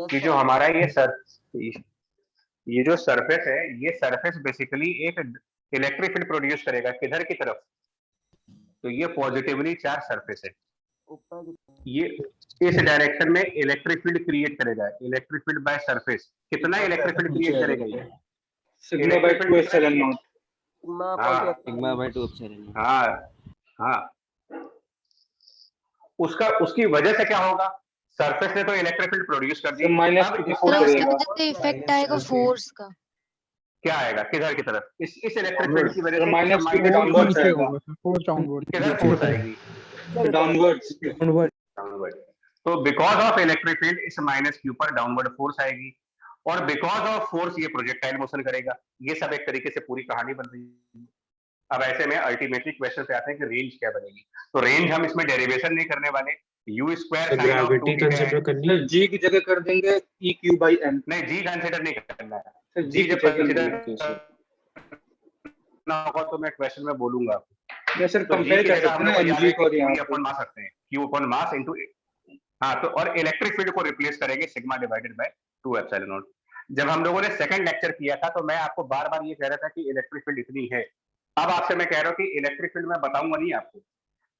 कि जो हमारा ये जो सरफेस है, ये सरफेस बेसिकली एक इलेक्ट्रिक फील्ड प्रोड्यूस करेगा। किधर की तरफ? तो ये पॉजिटिवली चार्ज सरफेस है, ये इस डायरेक्शन में इलेक्ट्रिक फील्ड क्रिएट करेगा। इलेक्ट्रिक फील्ड बाय सरफेस कितना इलेक्ट्रिक फील्ड क्रिएट करेगा? ये sigma by 2 epsilon not. Sigma by 2 epsilon. हाँ उसकी वजह से क्या होगा? सरफेस ने तो इलेक्ट्रिक फील्ड प्रोड्यूस कर दिया, माइनस उसकी वजह से इफेक्ट आएगा फोर्स का। क्या आएगा किधर की तरफ? इस इलेक्ट्रिक फील्ड की वजह से माइनस किधर फोर्स आएगी? डाउनवर्ड्स। डाउनवर्ड। तो बिकॉज ऑफ इलेक्ट्रिक फील्ड इस माइनस क्यू पर डाउनवर्ड फोर्स आएगी, और बिकॉज ऑफ फोर्स ये प्रोजेक्टाइल मोशन करेगा। ये सब एक तरीके से पूरी कहानी बन रही है। अब ऐसे में अल्टीमेटली क्वेश्चन पे आते हैं कि रेंज क्या बनेगी। तो रेंज हम इसमें डेरिवेशन नहीं करने वाले, u square sine of 2 consider करनी है। जी की जगह कर देंगे e क्यू बाई एन। नहीं, जी कंसीडर नहीं करना है। सर जी जब कंसीडर सर करना होगा तो मैं क्वेश्चन में बोलूंगा आपको। मैं सर तो जी कंपेयर की कर जगह सकते हम हैं लोग ना याद mg है को और कि यहाँ q अपॉन मास रखते हैं, q अपॉन मास इनटू। हाँ, तो और इलेक्ट्रिक फील्ड को रिप्लेस करेंगे sigma divided by 2 epsilon not. जब हम लोगों ने सेकंड लेक्चर किया था तो मैं आपको बार बार ये कह रहा था कि इलेक्ट्रिक फील्ड इतनी है। अब आपसे मैं कह रहा हूँ कि इलेक्ट्रिक फील्ड मैं बताऊंगा नहीं आपको।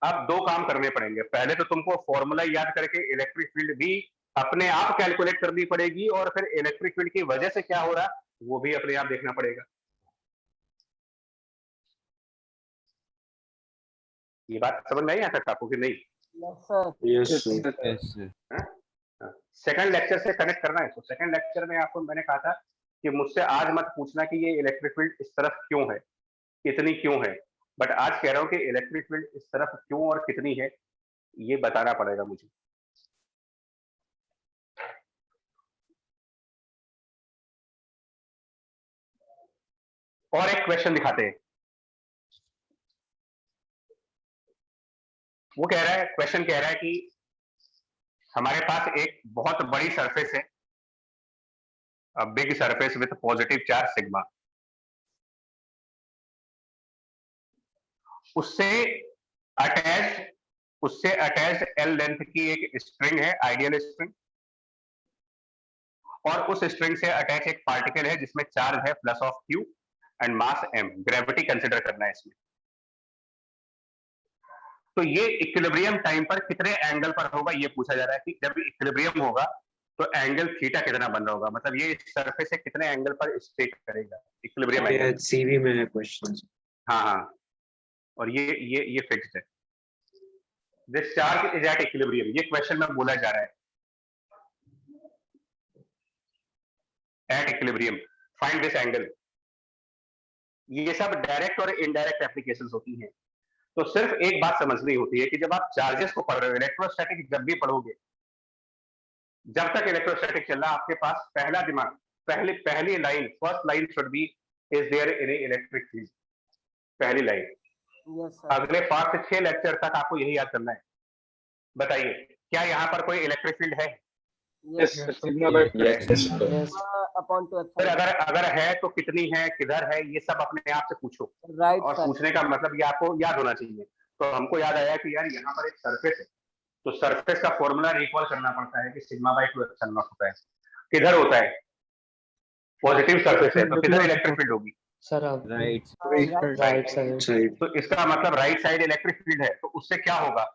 अब 2 काम करने पड़ेंगे। पहले तो तुमको फॉर्मूला याद करके इलेक्ट्रिक फील्ड भी अपने आप कैलकुलेट करनी पड़ेगी, और फिर इलेक्ट्रिक फील्ड की वजह से क्या हो रहा वो भी अपने आप देखना पड़ेगा। ये बात समझ में आई यहाँ तक आपको कि नहीं? Yes sir. सेकंड लेक्चर से कनेक्ट करना है। तो सेकंड लेक्चर में आपको मैंने कहा था कि मुझसे आज मत पूछना कि ये इलेक्ट्रिक फील्ड इस तरफ क्यों है, इतनी क्यों है, बट आज कह रहा हूं कि इलेक्ट्रिक फील्ड इस तरफ क्यों और कितनी है ये बताना पड़ेगा मुझे। और एक क्वेश्चन दिखाते हैं। वो कह रहा है, क्वेश्चन कह रहा है कि हमारे पास एक बहुत बड़ी सरफेस है, a big surface with positive charge sigma, उससे अटैच एल लेंथ की एक स्ट्रिंग है, आइडियल स्ट्रिंग, और उस स्ट्रिंग से अटैच एक पार्टिकल है जिसमें चार्ज है plus of Q and mass M. Gravity consider करना है इसमें। तो ये इक्विलिब्रियम टाइम पर कितने एंगल पर होगा ये पूछा जा रहा है कि जब इक्विलिब्रियम होगा तो एंगल थीटा कितना बन रहा होगा, मतलब ये सरफेस से कितने एंगल पर स्टे करेगा इक्विलिब्रियम एंगल। सीवी में है क्वेश्चन। हाँ, और ये फिक्स्ड है। This charge is at equilibrium, ये क्वेश्चन में बोला जा रहा है। At equilibrium find this angle. ये सब डायरेक्ट और इनडायरेक्ट एप्लीकेशंस होती हैं। तो सिर्फ एक बात समझनी होती है कि जब आप चार्जेस को पढ़ रहे हो, इलेक्ट्रोस्टैटिक जब भी पढ़ोगे, जब तक इलेक्ट्रोस्टैटिक चल रहा है आपके पास पहला दिमाग, पहली line, first line should be is there in electric field, पहली लाइन। अगले 5 से 6 लेक्चर तक आपको यही याद करना है। बताइए क्या यहाँ पर कोई इलेक्ट्रिक फील्ड है? फिर अगर है तो कितनी है, किधर है, ये सब अपने आप से पूछो। और पूछने का मतलब ये आपको याद होना चाहिए। तो हमको याद आया कि यार यहाँ पर एक सरफेस है, तो सरफेस का फॉर्मूला रिकॉल करना पड़ता है कि सिग्मा बाय 2 एप्सिलॉन नॉट होता है। किधर होता है? पॉजिटिव सरफेस है तो किधर इलेक्ट्रिक फील्ड होगी? सर आप राइट साइड। तो इसका मतलब राइट साइड इलेक्ट्रिक फील्ड है, तो उससे क्या होगा?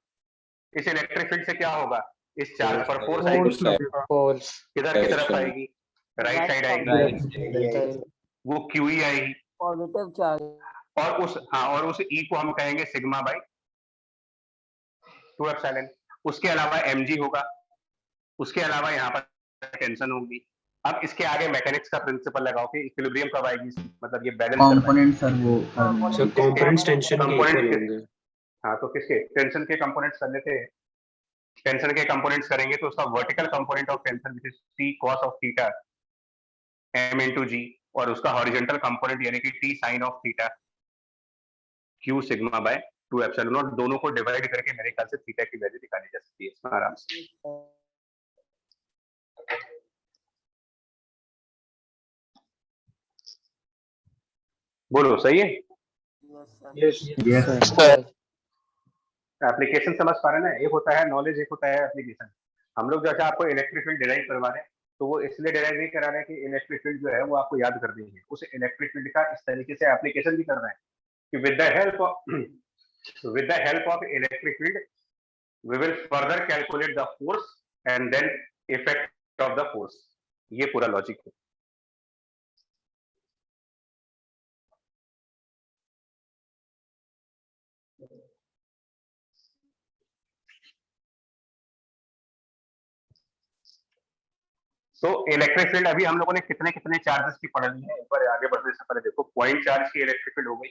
इस इलेक्ट्रिक फील्ड से क्या होगा? इस चार्ज पर फोर्स आएगी। फोर्स किधर की तरफ आएगी? राइट साइड आएगी, वो क्यू ही आएगी, पॉजिटिव चार्ज। और उस ई को हम कहेंगे सिग्मा बाय 2 एप्सिलॉन। उसके अलावा mg होगा, उसके अलावा यहाँ पर टेंशन होगी। अब इसके आगे मैकेनिक्स का प्रिंसिपल लगाओ कि इक्विलिब्रियम कब आएगी, मतलब ये बैलेंस कंपोनेंट सर वो कंपोनेंट्स टेंशन के इक्वल होंगे। हाँ, तो किसके? टेंशन के कंपोनेंट्स कर लेते हैं। टेंशन के कंपोनेंट्स करेंगे तो उसका vertical component of tension which is t cos of theta m into g, और उसका हॉरिजॉन्टल कंपोनेंट यानी कि t sin of theta q sigma by 2 epsilon not. दोनों को डिवाइड करके मेरे ख्याल से थीटा की वैल्यू निकाली जा सकती है इसमें आराम से। बोलो सही है? एप्लीकेशन समझ पा रहे हैं ना? एक होता है नॉलेज, एक होता है एप्लीकेशन। हम लोग जैसे आपको इलेक्ट्रिक फील्ड डिराइव करवा रहे हैं तो वो इसलिए डिराइव नहीं करा रहे हैं कि इलेक्ट्रिक फील्ड जो है वो आपको याद कर देंगे, उस इलेक्ट्रिक फील्ड का इस तरीके से एप्लीकेशन भी कर रहे हैं कि with the help of electric field we will further calculate the force and then effect of the force. ये पूरा लॉजिक है। तो इलेक्ट्रिक फील्ड अभी हम लोगों ने कितने कितने चार्जेस की पढ़ ली है, एक बार आगे बढ़ने से पहले देखो। पॉइंट चार्ज की इलेक्ट्रिक फील्ड हो गई,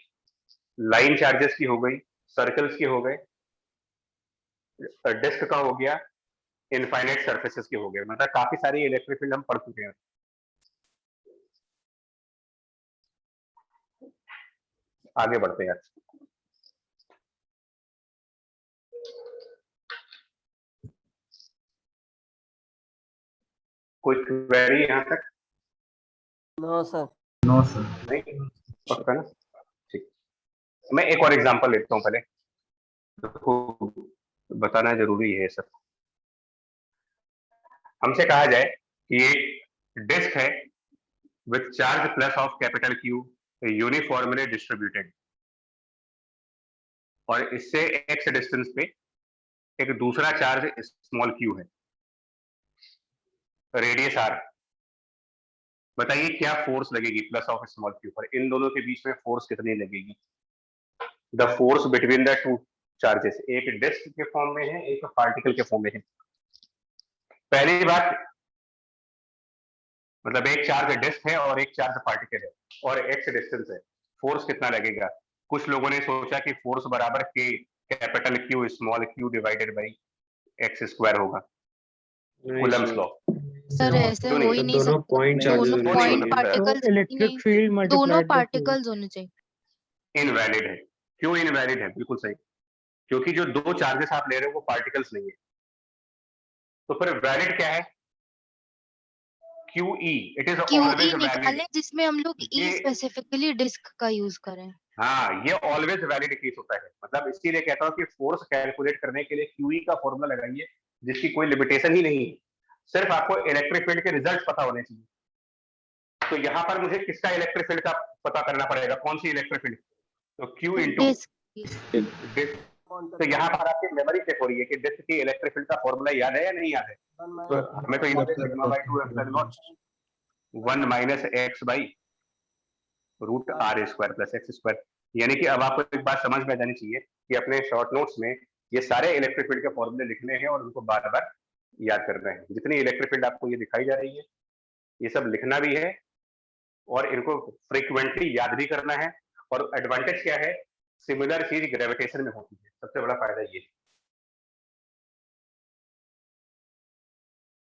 लाइन चार्जेस की हो गई, सर्कल्स की हो गए, डिस्क का हो गया, इनफाइनाइट सरफेसेस के हो गए, मतलब काफी सारी इलेक्ट्रिक फील्ड हम पढ़ चुके हैं। आगे बढ़ते हैं। कोई क्वेरी यहाँ तक? No sir. नहीं, पक्का ना? ठीक, मैं एक और एग्जांपल लेता हूँ पहले, तो बताना जरूरी है सब। हमसे कहा जाए कि एक डिस्क है with charge plus of capital Q uniformly distributed, और इससे एक्स डिस्टेंस पे एक दूसरा चार्ज स्मॉल क्यू है, रेडियस आर। बताइए क्या फोर्स लगेगी प्लस ऑफ स्मॉल क्यू पर, इन दोनों के बीच में फोर्स कितनी लगेगी? The force between the two charges, एक डिस्क के फॉर्म में है, एक पार्टिकल के फॉर्म में है। पहली बात, मतलब एक चार्ज डिस्क है और एक चार्ज पार्टिकल है और एक्स डिस्टेंस है, फोर्स कितना लगेगा? कुछ लोगों ने सोचा कि फोर्स बराबर के capital Q small Q divided by x square होगा, कूलम्ब्स लॉ। सर ऐसे हो ही नहीं दोनों सकता, पॉइंट दोनों charges point particles electric field दोनों मल्टीप्लाइड पार्टिकल्स होने चाहिए। इनवैलिड है। क्यों इनवैलिड है? बिल्कुल सही, क्योंकि जो दो चार्जेस आप ले रहे हो वो पार्टिकल्स नहीं है। तो फिर वैलिड क्या है? QE, it is QE always valid. निकालें जिसमें हम लोग E स्पेसिफिकली डिस्क का यूज करें। हाँ, ये ऑलवेज वैलिड केस होता है, मतलब इसीलिए कहता हूँ कि फोर्स कैलकुलेट करने के लिए QE का फॉर्मूला लगाइए जिसकी कोई लिमिटेशन ही नहीं है, सिर्फ आपको इलेक्ट्रिक फील्ड के रिजल्ट पता होने चाहिए। तो यहाँ पर मुझे किसका इलेक्ट्रिक फील्ड का पता करना पड़ेगा, कौन सी इलेक्ट्रिक फील्ड? तो Q इंटू डिस्क। तो यहाँ पर आपकी मेमोरी चेक हो रही है कि डिस्क की इलेक्ट्रिक फील्ड का फॉर्मूला याद है या नहीं याद है? तो हमें तो याद है sigma by 2 epsilon naught 1 minus X by root R square plus X square. यानी कि अब आपको एक बात समझ में आ जानी चाहिए कि अपने शॉर्ट नोट्स में ये सारे इलेक्ट्रिक फील्ड के फॉर्मूले लिखने हैं और उनको बार बार याद करना है। जितनी इलेक्ट्रिक फील्ड आपको ये दिखाई जा रही है ये सब लिखना भी है और इनको फ्रीक्वेंटली याद भी करना है। और एडवांटेज क्या है, सिमिलर चीज ग्रेविटेशन में होती है, सबसे बड़ा फायदा ये।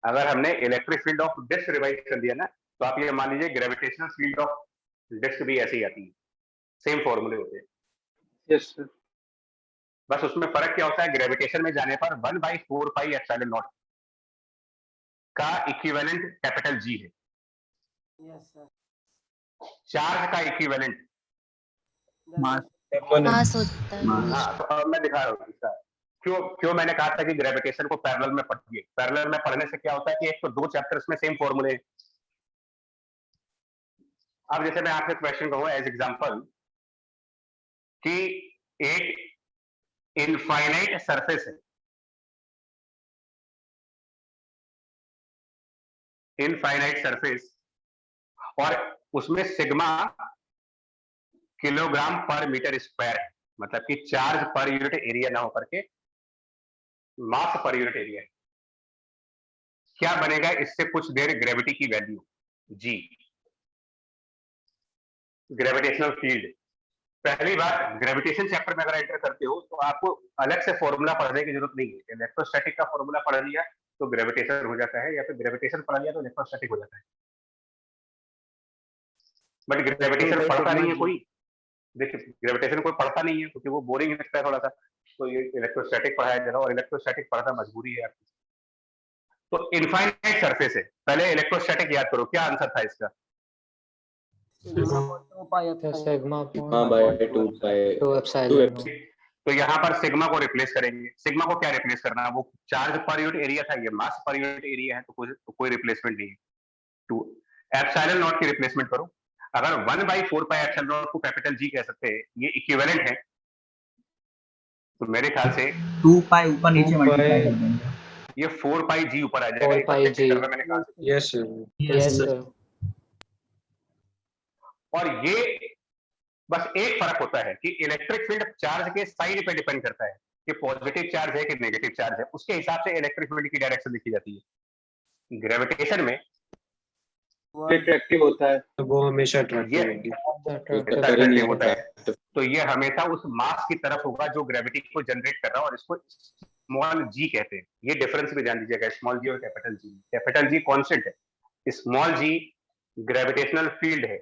अगर हमने electric field of disc revise कर दिया ना, तो आप ये मान लीजिए ग्रेविटेशनल फील्ड ऑफ डिस्क भी ऐसे ही आती है, सेम फॉर्मूले होते हैं। Yes sir. बस उसमें फर्क क्या होता है, ग्रेविटेशन में जाने पर 1/4 पाई एप्सिलॉन नॉट का इक्विवेलेंट कैपिटल G है। Yes sir. चार्ज का इक्विवेलेंट मास होता है। हाँ, तो अब मैं दिखा रहा हूँ इसका क्यों मैंने कहा था कि ग्रेविटेशन को पैरेलल में पढ़िए। पैरेलल में पढ़ने से क्या होता है कि एक तो दो चैप्टर्स में सेम फॉर्मूले। अब जैसे मैं आपसे क्वेश्चन कहूँ एज एग्जांपल कि एक इनफाइनाइट सरफेस है, इनफाइनाइट सरफेस, और उसमें सिग्मा किलोग्राम पर मीटर स्क्वायर है, मतलब कि चार्ज पर यूनिट एरिया ना होकर के मास पर यूनिट एरिया है। क्या बनेगा इससे कुछ देर ग्रेविटी की वैल्यू G, ग्रेविटेशनल फील्ड। पहली बात, ग्रेविटेशन चैप्टर में अगर एंटर करते हो तो आपको अलग से फॉर्मूला पढ़ने की जरूरत नहीं है। इलेक्ट्रोस्टैटिक का फॉर्मूला पढ़ लिया तो ग्रेविटेशन हो जाता है, या फिर ग्रेविटेशन पढ़ लिया तो इलेक्ट्रोस्टैटिक हो जाता है। बट ग्रेविटेशन पढ़ता नहीं है कोई, देखिए ग्रेविटेशन कोई पढ़ता नहीं है क्योंकि वो बोरिंग लगता है थोड़ा सा, तो ये इलेक्ट्रोस्टैटिक पढ़ाया जा रहा है और इलेक्ट्रोस्टैटिक पढ़ना मजबूरी है आपकी। तो इनफाइनाइट सरफेस है, पहले इलेक्ट्रोस्टैटिक याद करो, क्या आंसर था इसका? Sigma by 2 pi 2 epsilon. तो यहाँ पर सिग्मा को रिप्लेस करेंगे। सिग्मा को क्या रिप्लेस करना है, वो चार्ज पर यूनिट एरिया था, ये मास पर यूनिट एरिया है, तो कोई रिप्लेसमेंट नहीं है। 2 एप्सिलॉन नॉट की रिप्लेसमेंट करो। अगर 1/4 पाई एप्सिलॉन नॉट को कैपिटल G कह सकते हैं, ये इक्विवेलेंट है, तो मेरे ख्याल से 2 पाई ऊपर नीचे मल्टीप्लाई कर देंगे, ये 4 पाई G ऊपर आ जाएगा। 4 पाई G। मैंने कहा यस सर। और ये बस एक फर्क होता है कि इलेक्ट्रिक फील्ड चार्ज के साइड पे डिपेंड करता है कि पॉजिटिव चार्ज है कि नेगेटिव चार्ज है, उसके हिसाब से इलेक्ट्रिक फील्ड की डायरेक्शन लिखी जाती है। ग्रेविटेशन में अट्रैक्टिव होता है, तो वो हमेशा अट्रैक्टिव होता है, तो ये हमेशा उस मास की तरफ होगा जो ग्रेविटी को जनरेट कर रहा है, और इसको स्मॉल जी कहते हैं। ये डिफरेंस भी ध्यान दीजिएगा, स्मॉल जी और capital G. Capital G constant है, स्मॉल जी ग्रेविटेशनल फील्ड है,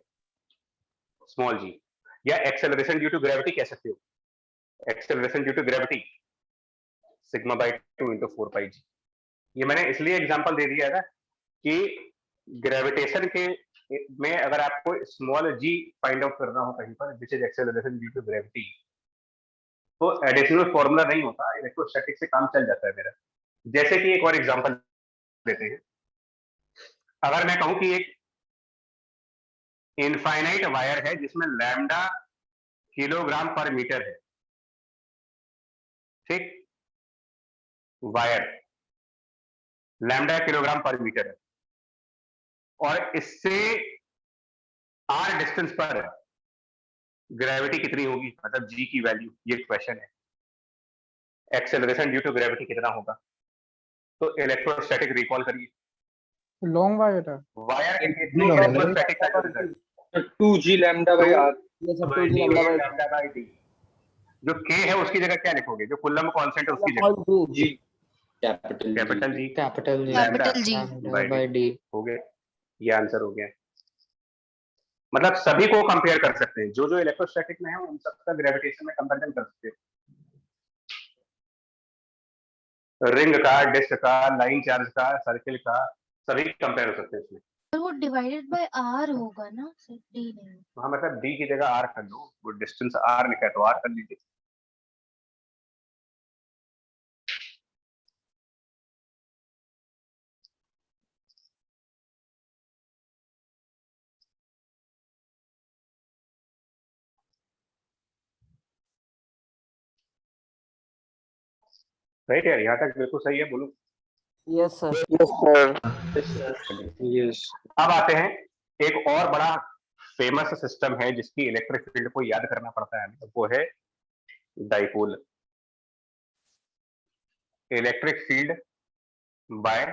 स्मॉल जी, या एक्सेलरेशन ड्यू टू ग्रेविटी कह सकते हो, acceleration due to gravity sigma by 2 into 4 pi g। ये मैंने इसलिए एग्जांपल दे दिया है ना कि ग्रेविटेशन के में अगर आपको स्मॉल जी फाइंड आउट करना हो कहीं पर, which is acceleration due to gravity, तो एडिशनल फॉर्मूला नहीं होता, इलेक्ट्रोस्टैटिक से काम चल जाता है मेरा। जैसे कि एक और एग्जांपल लेते हैं, अगर मैं कहूं कि एक इनफाइनाइट वायर है जिसमें लैम्डा किलोग्राम पर मीटर है, ठीक, वायर लैम्डा किलोग्राम पर मीटर है, और इससे आर डिस्टेंस पर ग्रेविटी कितनी होगी, मतलब जी की वैल्यू, ये क्वेश्चन है। एक्सेलरेशन ड्यू टू ग्रेविटी कितना होगा, तो इलेक्ट्रोस्टैटिक रिकॉल करिए, लॉन्ग वायर है, wire electrostatic 2g lambda by r, ये सब 2g लैम्डा बाय डी। जो k है उसकी जगह क्या लिखोगे, जो कुलम्ब कांस्टेंट है उसकी जगह g capital G capital G by D हो गया। ये आंसर हो गया। मतलब सभी को कंपेयर कर सकते हैं, जो जो इलेक्ट्रोस्टैटिक में है उन सबका ग्रेविटेशन में कंपैरिजन कर सकते हैं। रिंग का, डिस्क का, लाइन चार्ज का, सर्किल का, सभी कंपेयर हो सकते हैं इसमें। पर वो डिवाइडेड बाय आर होगा ना, सिर्फ डी नहीं। हाँ, मतलब डी की जगह आर कर लो, वो डिस्टेंस आर लिखा है तो आर कर लीजिए। राइट यार, यहाँ तक बिल्कुल सही है, बोलो। Yes sir. यस। अब आते हैं एक और बड़ा फेमस सिस्टम है जिसकी इलेक्ट्रिक फील्ड को याद करना पड़ता है, वो है dipole. Electric field bye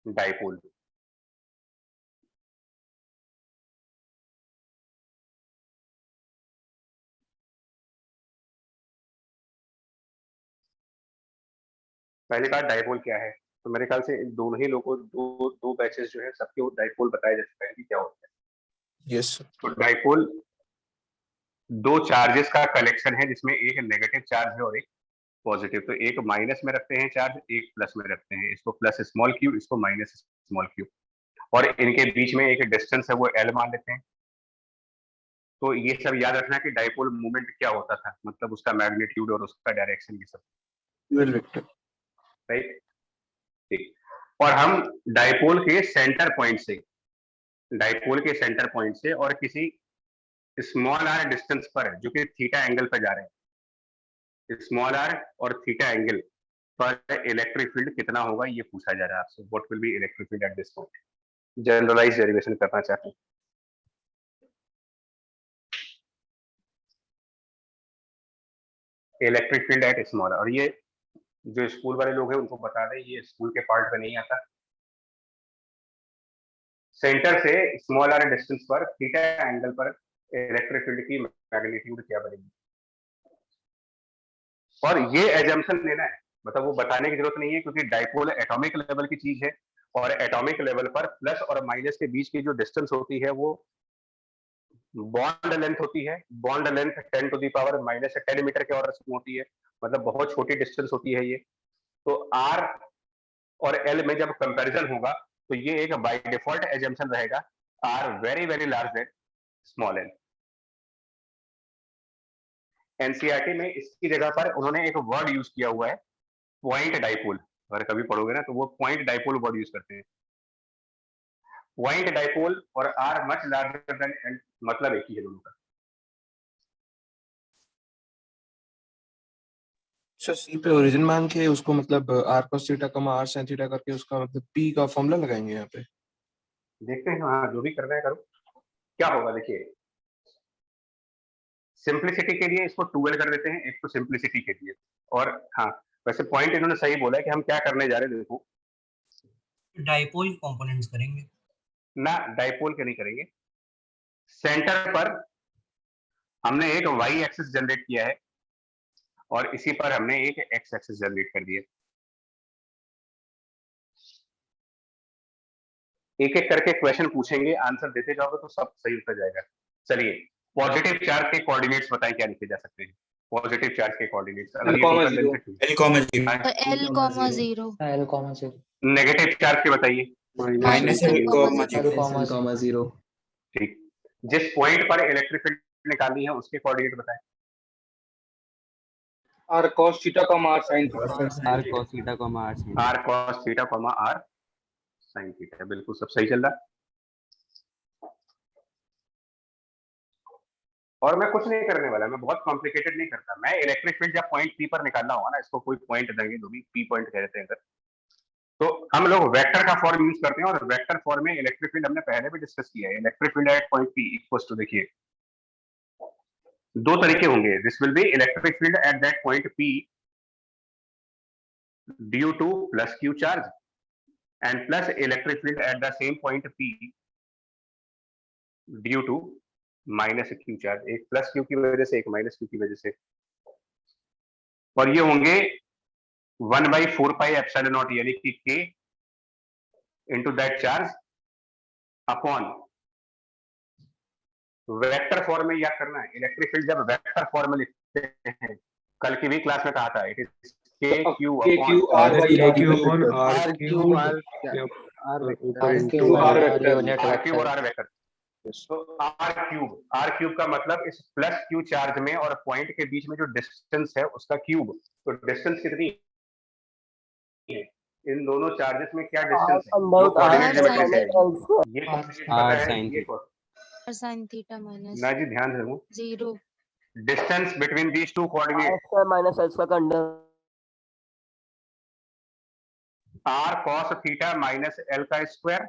dipole. पहली बात, डाइपोल क्या है, तो मेरे ख्याल से दोनों ही लोगों दो बैचेस जो है सबके डाइपोल बताए जा चुके हैं कि क्या होता है। यस। तो डाइपोल दो चार्जेस का कलेक्शन है जिसमें एक नेगेटिव चार्ज है और एक पॉजिटिव। तो एक माइनस में रखते हैं चार्ज, एक प्लस में रखते हैं, इसको प्लस स्मॉल क्यू, इसको माइनस स्मॉल क्यू, और इनके बीच में एक डिस्टेंस है वो एल मान लेते हैं। तो ये सब याद रखना कि डाइपोल मूवमेंट क्या होता था, मतलब उसका मैग्नीट्यूड और उसका डायरेक्शन, ये सब, राइट, ठीक। और हम डाइपोल के सेंटर पॉइंट से, डाइपोल के सेंटर पॉइंट से और किसी स्मॉल आर डिस्टेंस पर, जो कि थीटा एंगल पर जा रहे हैं, स्मॉल आर और थीटा एंगल पर इलेक्ट्रिक फील्ड कितना होगा ये पूछा जा रहा है आपसे। What will be electric field at this point, generalize derivation करना चाहते हैं। इलेक्ट्रिक फील्ड एट स्मॉल, और ये जो स्कूल वाले लोग हैं उनको बता दें, ये स्कूल के पार्ट में नहीं आता। सेंटर से स्मॉल आर डिस्टेंस पर थीटा एंगल पर इलेक्ट्रिक फील्ड की मैग्नीट्यूड क्या बनेगी, और ये एजम्पशन लेना है, मतलब वो बताने की जरूरत नहीं है क्योंकि डाइपोल एटॉमिक लेवल की चीज है, और एटॉमिक लेवल पर प्लस और माइनस के बीच की जो डिस्टेंस होती है वो बॉन्ड लेंथ होती है। Bond length 10 to the power -10 metre के ऑर्डर में होती है, मतलब बहुत छोटी डिस्टेंस होती है ये। तो आर और एल में जब कंपैरिजन होगा तो ये एक बाय डिफॉल्ट एजम्पशन रहेगा, R very very large than small L. NCERT में इसकी जगह पर उन्होंने एक वर्ड यूज किया हुआ है, पॉइंट डाइपोल। अगर कभी पढ़ोगे ना तो वो पॉइंट डाइपोल वर्ड यूज करते हैं। पॉइंट डाइपोल और R much larger than L, मतलब एक ही है दोनों का। सर सी पे ओरिजिन मान के उसको मतलब आर cos थीटा कमा आर sin थीटा करके उसका मतलब पी का फॉर्मूला लगाएंगे यहाँ पे। देखते हैं, हाँ जो भी करना है करो। क्या होगा देखिए, सिंप्लिसिटी के लिए इसको 2l कर देते हैं, एक तो सिंप्लिसिटी के लिए। और हाँ, वैसे पॉइंट इन्होंने सही बोला है कि हम क्या करने जा रहे हैं, देखो डाइपोल कंपोनेंट्स करेंगे ना, डाइपोल के नहीं करेंगे। सेंटर पर हमने एक y एक्सिस जनरेट किया है और इसी पर हमने एक x एक्सिस जनरेट कर दिया। एक एक करके क्वेश्चन पूछेंगे, आंसर देते जाओगे तो सब सही होता जाएगा। चलिए, पॉजिटिव चार्ज के कोऑर्डिनेट्स बताएं क्या लिखे जा सकते हैं। पॉजिटिव चार्ज के कोऑर्डिनेट्स अगर ये टोटल लेंथ है L, 0 नेगेटिव चार्ज के बताइए। -L, 0 ठीक, जिस पॉइंट पर इलेक्ट्रिक फील्ड निकालनी है उसके कोऑर्डिनेट बताएं। r cos theta, r sin theta. r cos theta, r sin theta, बिल्कुल सब सही चल रहा। और मैं कुछ नहीं करने वाला, मैं बहुत कॉम्प्लिकेटेड नहीं करता। मैं इलेक्ट्रिक फील्ड जब पॉइंट पी पर निकालना होगा ना, इसको कोई पॉइंट देंगे जो भी पी पॉइंट कहते हैं, तो हम लोग वेक्टर का फॉर्म यूज करते हैं, और वेक्टर फॉर्म में इलेक्ट्रिक फील्ड हमने पहले भी डिस्कस किया है। Electric field at point P equals to, देखिए दो तरीके होंगे, this will be electric field at that point P due to plus Q charge and plus electric field at the same point P due to minus Q charge, एक plus Q की वजह से एक minus Q की वजह से। और ये होंगे 1/4 पाई एप्सिलॉन नॉट, यानी कि k into that charge upon vector form में याद करना है। इलेक्ट्रिक फील्ड जब वेक्टर फॉर्म में लिखते हैं, कल की भी क्लास में कहा था, it is KQ upon r vector. तो r क्यूब का मतलब इस प्लस क्यू चार्ज में और पॉइंट के बीच में जो डिस्टेंस है उसका क्यूब। तो डिस्टेंस कितनी है इन दोनों चार्जेस में, क्या डिस्टेंस है, वो कोऑर्डिनेट लिमिट कैसे है, ये sin थीटा माइनस ना जी, ध्यान से 0 distance between these two coordinate minus l square का under r cos theta minus l का square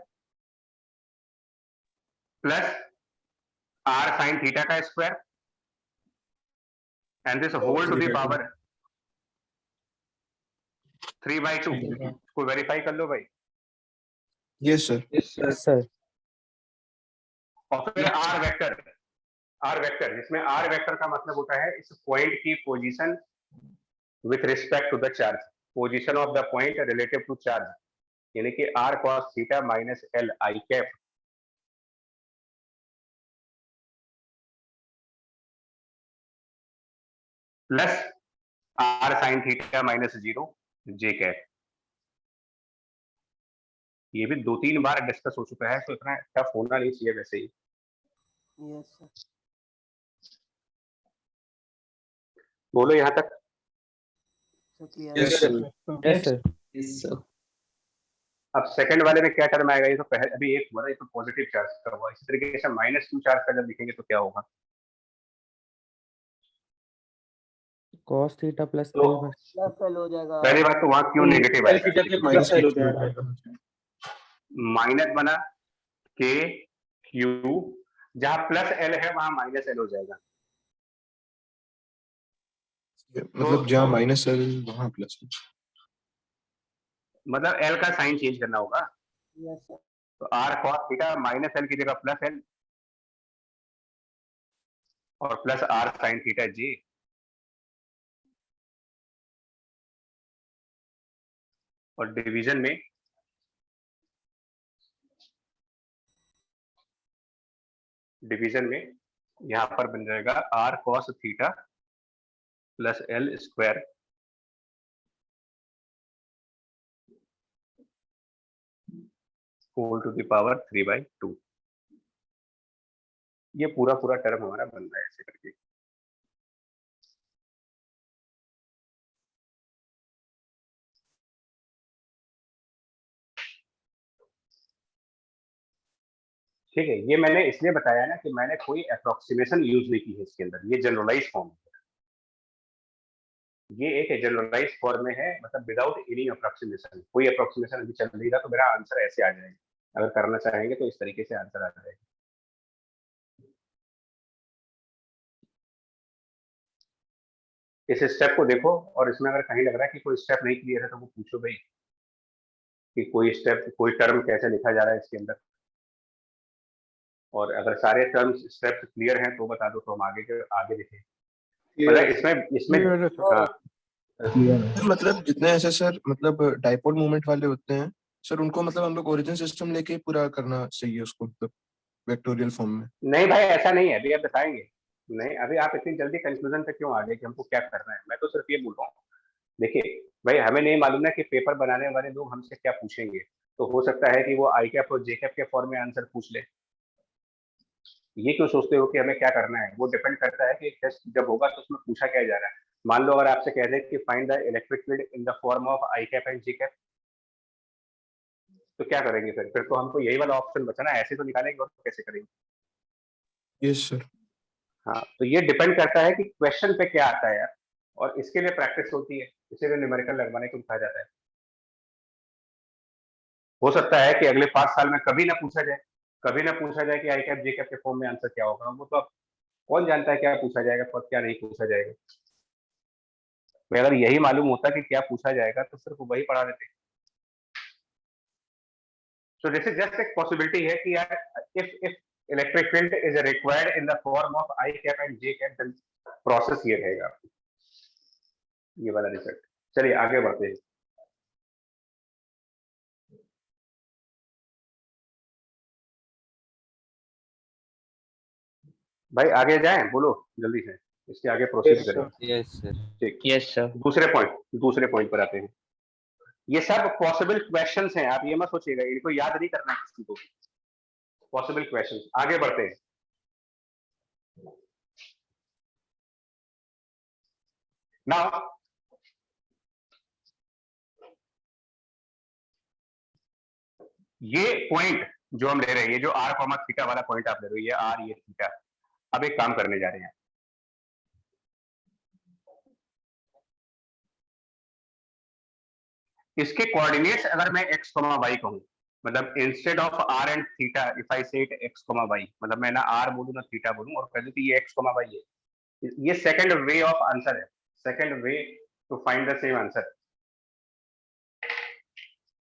plus r sin theta का square and this whole to the power 3/2। इसको वेरीफाई कर लो भाई। Yes sir. और फिर r वेक्टर जिसमें r वेक्टर का मतलब होता है इस पॉइंट की position with respect to the charge, position of the point relative to charge, यानी कि r cos theta minus l i cap plus r sin theta minus 0 j cap. ये भी 2-3 बार डिस्कस हो चुका है, तो इतना टफ होना नहीं चाहिए वैसे ही। बोलो यहाँ तक। Yes sir. अब सेकंड वाले में क्या टर्म आएगा, ये तो पहले अभी एक हुआ ना, ये तो पॉजिटिव चार्ज का हुआ। इसी तरीके से माइनस क्यू चार्ज का जब लिखेंगे तो क्या होगा, cos थीटा प्लस तो l हो जाएगा। पहली बात तो वहां क्यों नेगेटिव आएगा, माइनस बना के क्यू, जहां प्लस एल है वहां माइनस एल हो जाएगा। मतलब जहाँ माइनस एल वहां प्लस, मतलब एल का साइन चेंज करना होगा। तो R cos theta minus L की जगह प्लस एल और प्लस आर साइन थीटा जी। और डिवीजन में यहां पर बन जाएगा R cos theta plus L square whole to the power 3/2। ये पूरा टर्म हमारा बन रहा है ऐसे करके। ठीक है, ये मैंने इसलिए बताया ना कि मैंने कोई अप्रोक्सीमेशन यूज नहीं की है इसके अंदर, ये जनरलाइज फॉर्म है, ये एक जनरलाइज फॉर्म में है, मतलब विदाउट एनी अप्रोक्सीमेशन। कोई अप्रोक्सीमेशन अभी चल नहीं रहा तो मेरा आंसर ऐसे आ जाएगा। अगर करना चाहेंगे तो इस तरीके से आंसर आ जाएगा। इस स्टेप को देखो, और इसमें अगर कहीं लग रहा है कि कोई स्टेप नहीं क्लियर है तो वो पूछो भाई कि कोई स्टेप, कोई टर्म कैसे लिखा जा रहा है इसके अंदर। और अगर सारे टर्म्स स्टेप्स क्लियर हैं तो बता दो, तो हम आगे देखें। मतलब इसमें मतलब जितने ऐसे सर मतलब डाइपोल मोमेंट वाले होते हैं, सर उनको मतलब हम लोग ओरिजिन सिस्टम लेके पूरा करना चाहिए उसको, मतलब वेक्टोरियल फॉर्म में? नहीं भाई ऐसा नहीं है, अभी आप बताएंगे। नहीं अभी आप इतनी जल्दी कंक्लूजन पे क्यों आ गए कि हमको क्या करना है? मैं तो सिर्फ ये बोल रहा हूँ, देखिए भाई हमें नहीं मालूम ना कि पेपर बनाने वाले लोग हमसे क्या पूछेंगे, तो हो सकता है कि वो आई कैप और जे कैप के फॉर्म में आंसर पूछ ले। ये क्यों सोचते हो कि हमें क्या करना है? वो डिपेंड करता है कि टेस्ट जब होगा तो उसमें पूछा क्या जा रहा है। मान लो अगर आपसे कह दे कि find the electric field in the form of I cap and J cap, तो क्या करेंगे फिर तो हमको यही वाला ऑप्शन बचा ना, ऐसे तो निकालेंगे और कैसे करेंगे? Yes sir. हाँ तो ये डिपेंड करता है कि क्वेश्चन पे क्या आता है यार, और इसके लिए प्रैक्टिस होती है, इसीलिए न्यूमेरिकल लगवाने को कहा जाता है। हो सकता है कि अगले 5 साल में कभी ना पूछा जाए कि आई कैप जे कैप के फॉर्म में आंसर क्या होगा। वो तो अब कौन जानता है क्या पूछा जाएगा और क्या नहीं पूछा जाएगा। तो अगर यही मालूम होता कि क्या पूछा जाएगा तो सिर्फ वही पढ़ा देते। So this is just a possibility है कि यार if electric field is required in the form of I cap and J cap, then process ये रहेगा, ये वाला रिजल्ट। चलिए आगे बढ़ते हैं। भाई आगे जाएं, बोलो जल्दी से, इसके आगे प्रोसीड करें। Yes sir. ठीक, यस सर। दूसरे पॉइंट पर आते हैं। ये सब पॉसिबल क्वेश्चंस हैं, आप ये मत सोचिएगा इनको याद नहीं करना है किसी को, पॉसिबल क्वेश्चंस। आगे बढ़ते हैं। नाउ ये पॉइंट जो हम ले रहे हैं, ये जो r कॉमा थीटा वाला पॉइंट आप ले रहे हो, ये r ये थीटा। अब एक काम करने जा रहे हैं, इसके कोऑर्डिनेट्स अगर मैं x, y कहूं, मतलब instead of r and theta if I से इट x, y, मतलब मैं ना r बोलूं ना थीटा बोलूं और कह दूं कि ये x, y है, ये सेकंड वे ऑफ आंसर है, second way to find the same answer.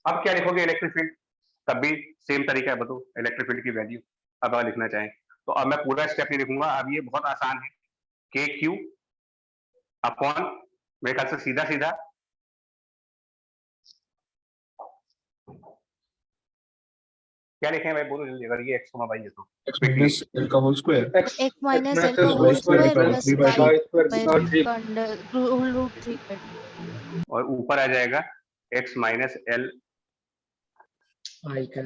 अब क्या लिखोगे इलेक्ट्रिक फील्ड, तब भी सेम तरीका है, बताओ इलेक्ट्रिक फील्ड की वैल्यू अब अगर लिखना चाहें तो। अब मैं पूरा स्टेप नहीं लिखूंगा, अब ये बहुत आसान है, के क्यू अपॉन, मेरे ख्याल से सीधा सीधा क्या लिखें भाई, बोलो जल्दी, अगर ये x, y है तो x minus l का whole square, x minus l का whole square plus y root 3 और ऊपर आ जाएगा x माइनस l आई का।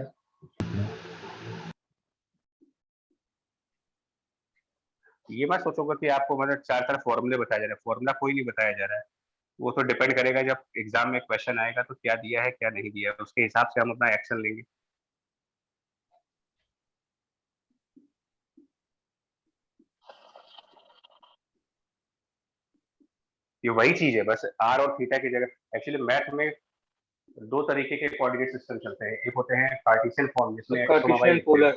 ये मत सोचोगे कि आपको मतलब 4 तरह फॉर्मूले बताया जा रहा है, फॉर्मूला कोई नहीं बताया जा रहा है। वो तो डिपेंड करेगा जब एग्जाम में क्वेश्चन आएगा तो क्या दिया है क्या नहीं दिया है, उसके हिसाब से हम अपना एक्शन लेंगे। ये वही चीज है, बस r और थीटा की जगह। एक्चुअली मैथ में 2 तरीके के कोऑर्डिनेट सिस्टम चलते हैं, एक होते हैं कार्टेशियन फॉर्म जिसमें कार्टेशियन पोलर।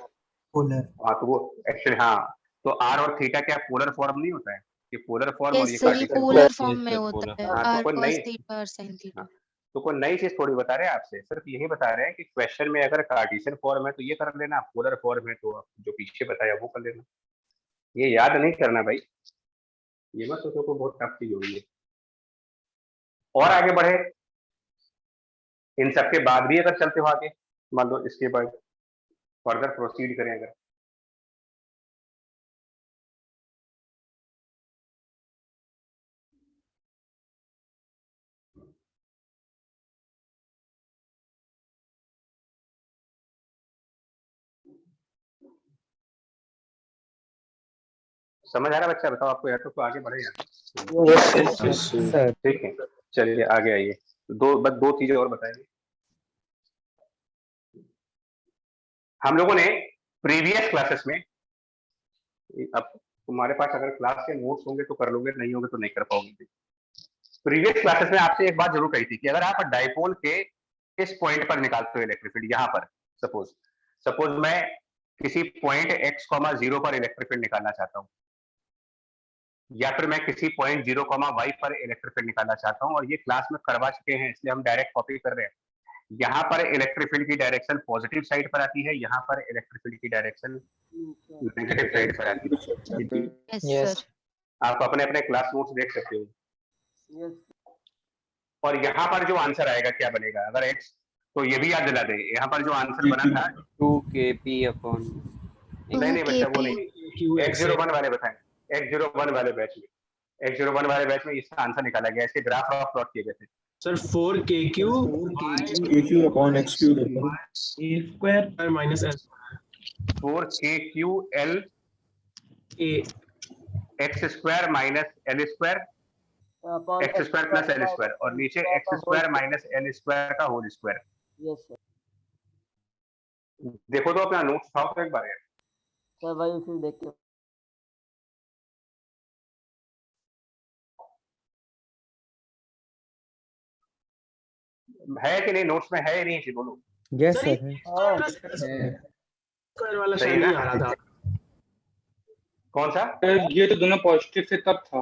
हाँ तो वो एक्चुअली, हाँ तो r और थीटा क्या पोलर फॉर्म नहीं होता है, ये पोलर फॉर्म और ये कार्टेशियन पोलर फॉर्म में होता है, हाँ, r cos थीटा और sin थीटा। तो कोई नई चीज थोड़ी बता रहे हैं आपसे, सिर्फ यही बता रहे हैं कि क्वेश्चन में अगर कार्टेशियन फॉर्म है तो ये कर लेना, पोलर फॉर्म है तो जो पीछे बताया वो कर लेना। ये याद नहीं करना भाई, ये मत सोचो को बहुत टफ चीज होगी है। और आगे बढ़े, इन सब के बाद भी अगर चलते हो आगे, मान लो इसके बाद फर्दर प्रोसीड करें अगर, समझ आ रहा है बच्चा, बताओ आपको यार तो आगे बढ़े यार। ठीक है चलिए आगे आइए, बस दो चीजें और बताएंगे। हम लोगों ने प्रीवियस क्लासेस में, अब तुम्हारे पास अगर क्लास के नोट्स होंगे तो कर लोगे, नहीं होंगे तो नहीं कर पाओगे। प्रीवियस क्लासेस में आपसे एक बात जरूर कही थी कि अगर आप डाइपोल के इस पॉइंट पर निकालते हो इलेक्ट्रिक फील्ड, यहाँ पर सपोज मैं किसी पॉइंट x, 0 पर इलेक्ट्रिक फील्ड निकालना चाहता हूँ, या फिर मैं किसी पॉइंट 0, y पर इलेक्ट्रिक फील्ड निकालना चाहता हूँ, और ये क्लास में करवा चुके हैं इसलिए हम डायरेक्ट कॉपी कर रहे हैं। यहाँ पर इलेक्ट्रिक फील्ड की डायरेक्शन पॉजिटिव साइड पर आती है, यहाँ पर इलेक्ट्रिक फील्ड की डायरेक्शन नेगेटिव साइड पर आती है। आप अपने अपने क्लास नोट्स देख सकते हो। और यहाँ पर जो आंसर आएगा क्या बनेगा, अगर x तो ये भी याद दिला दें, यहाँ पर जो आंसर बना था 2kp अपॉन, नहीं बच्चा वो नहीं, x01 वाले बताएं, x01 वाले बैच में, x01 वाले बैच में इसका आंसर निकाला गया, इसके ग्राफ और प्लॉट किए गए थे। Sir 4kq upon x cube a square minus l 4kql a x square minus l square, x square plus L square, और नीचे x square minus l square का होल स्क्वायर। Yes sir. देखो तो अपना notes उठाओ तो एक बार यार। सर भाई फिर देख के है कि नहीं, नोट्स में है या नहीं है, बोलो। यस सर स्क्वायर वाला सही शायद ना? नहीं आ रहा था। कौन सा? ये तो दोनों पॉजिटिव थे तब था।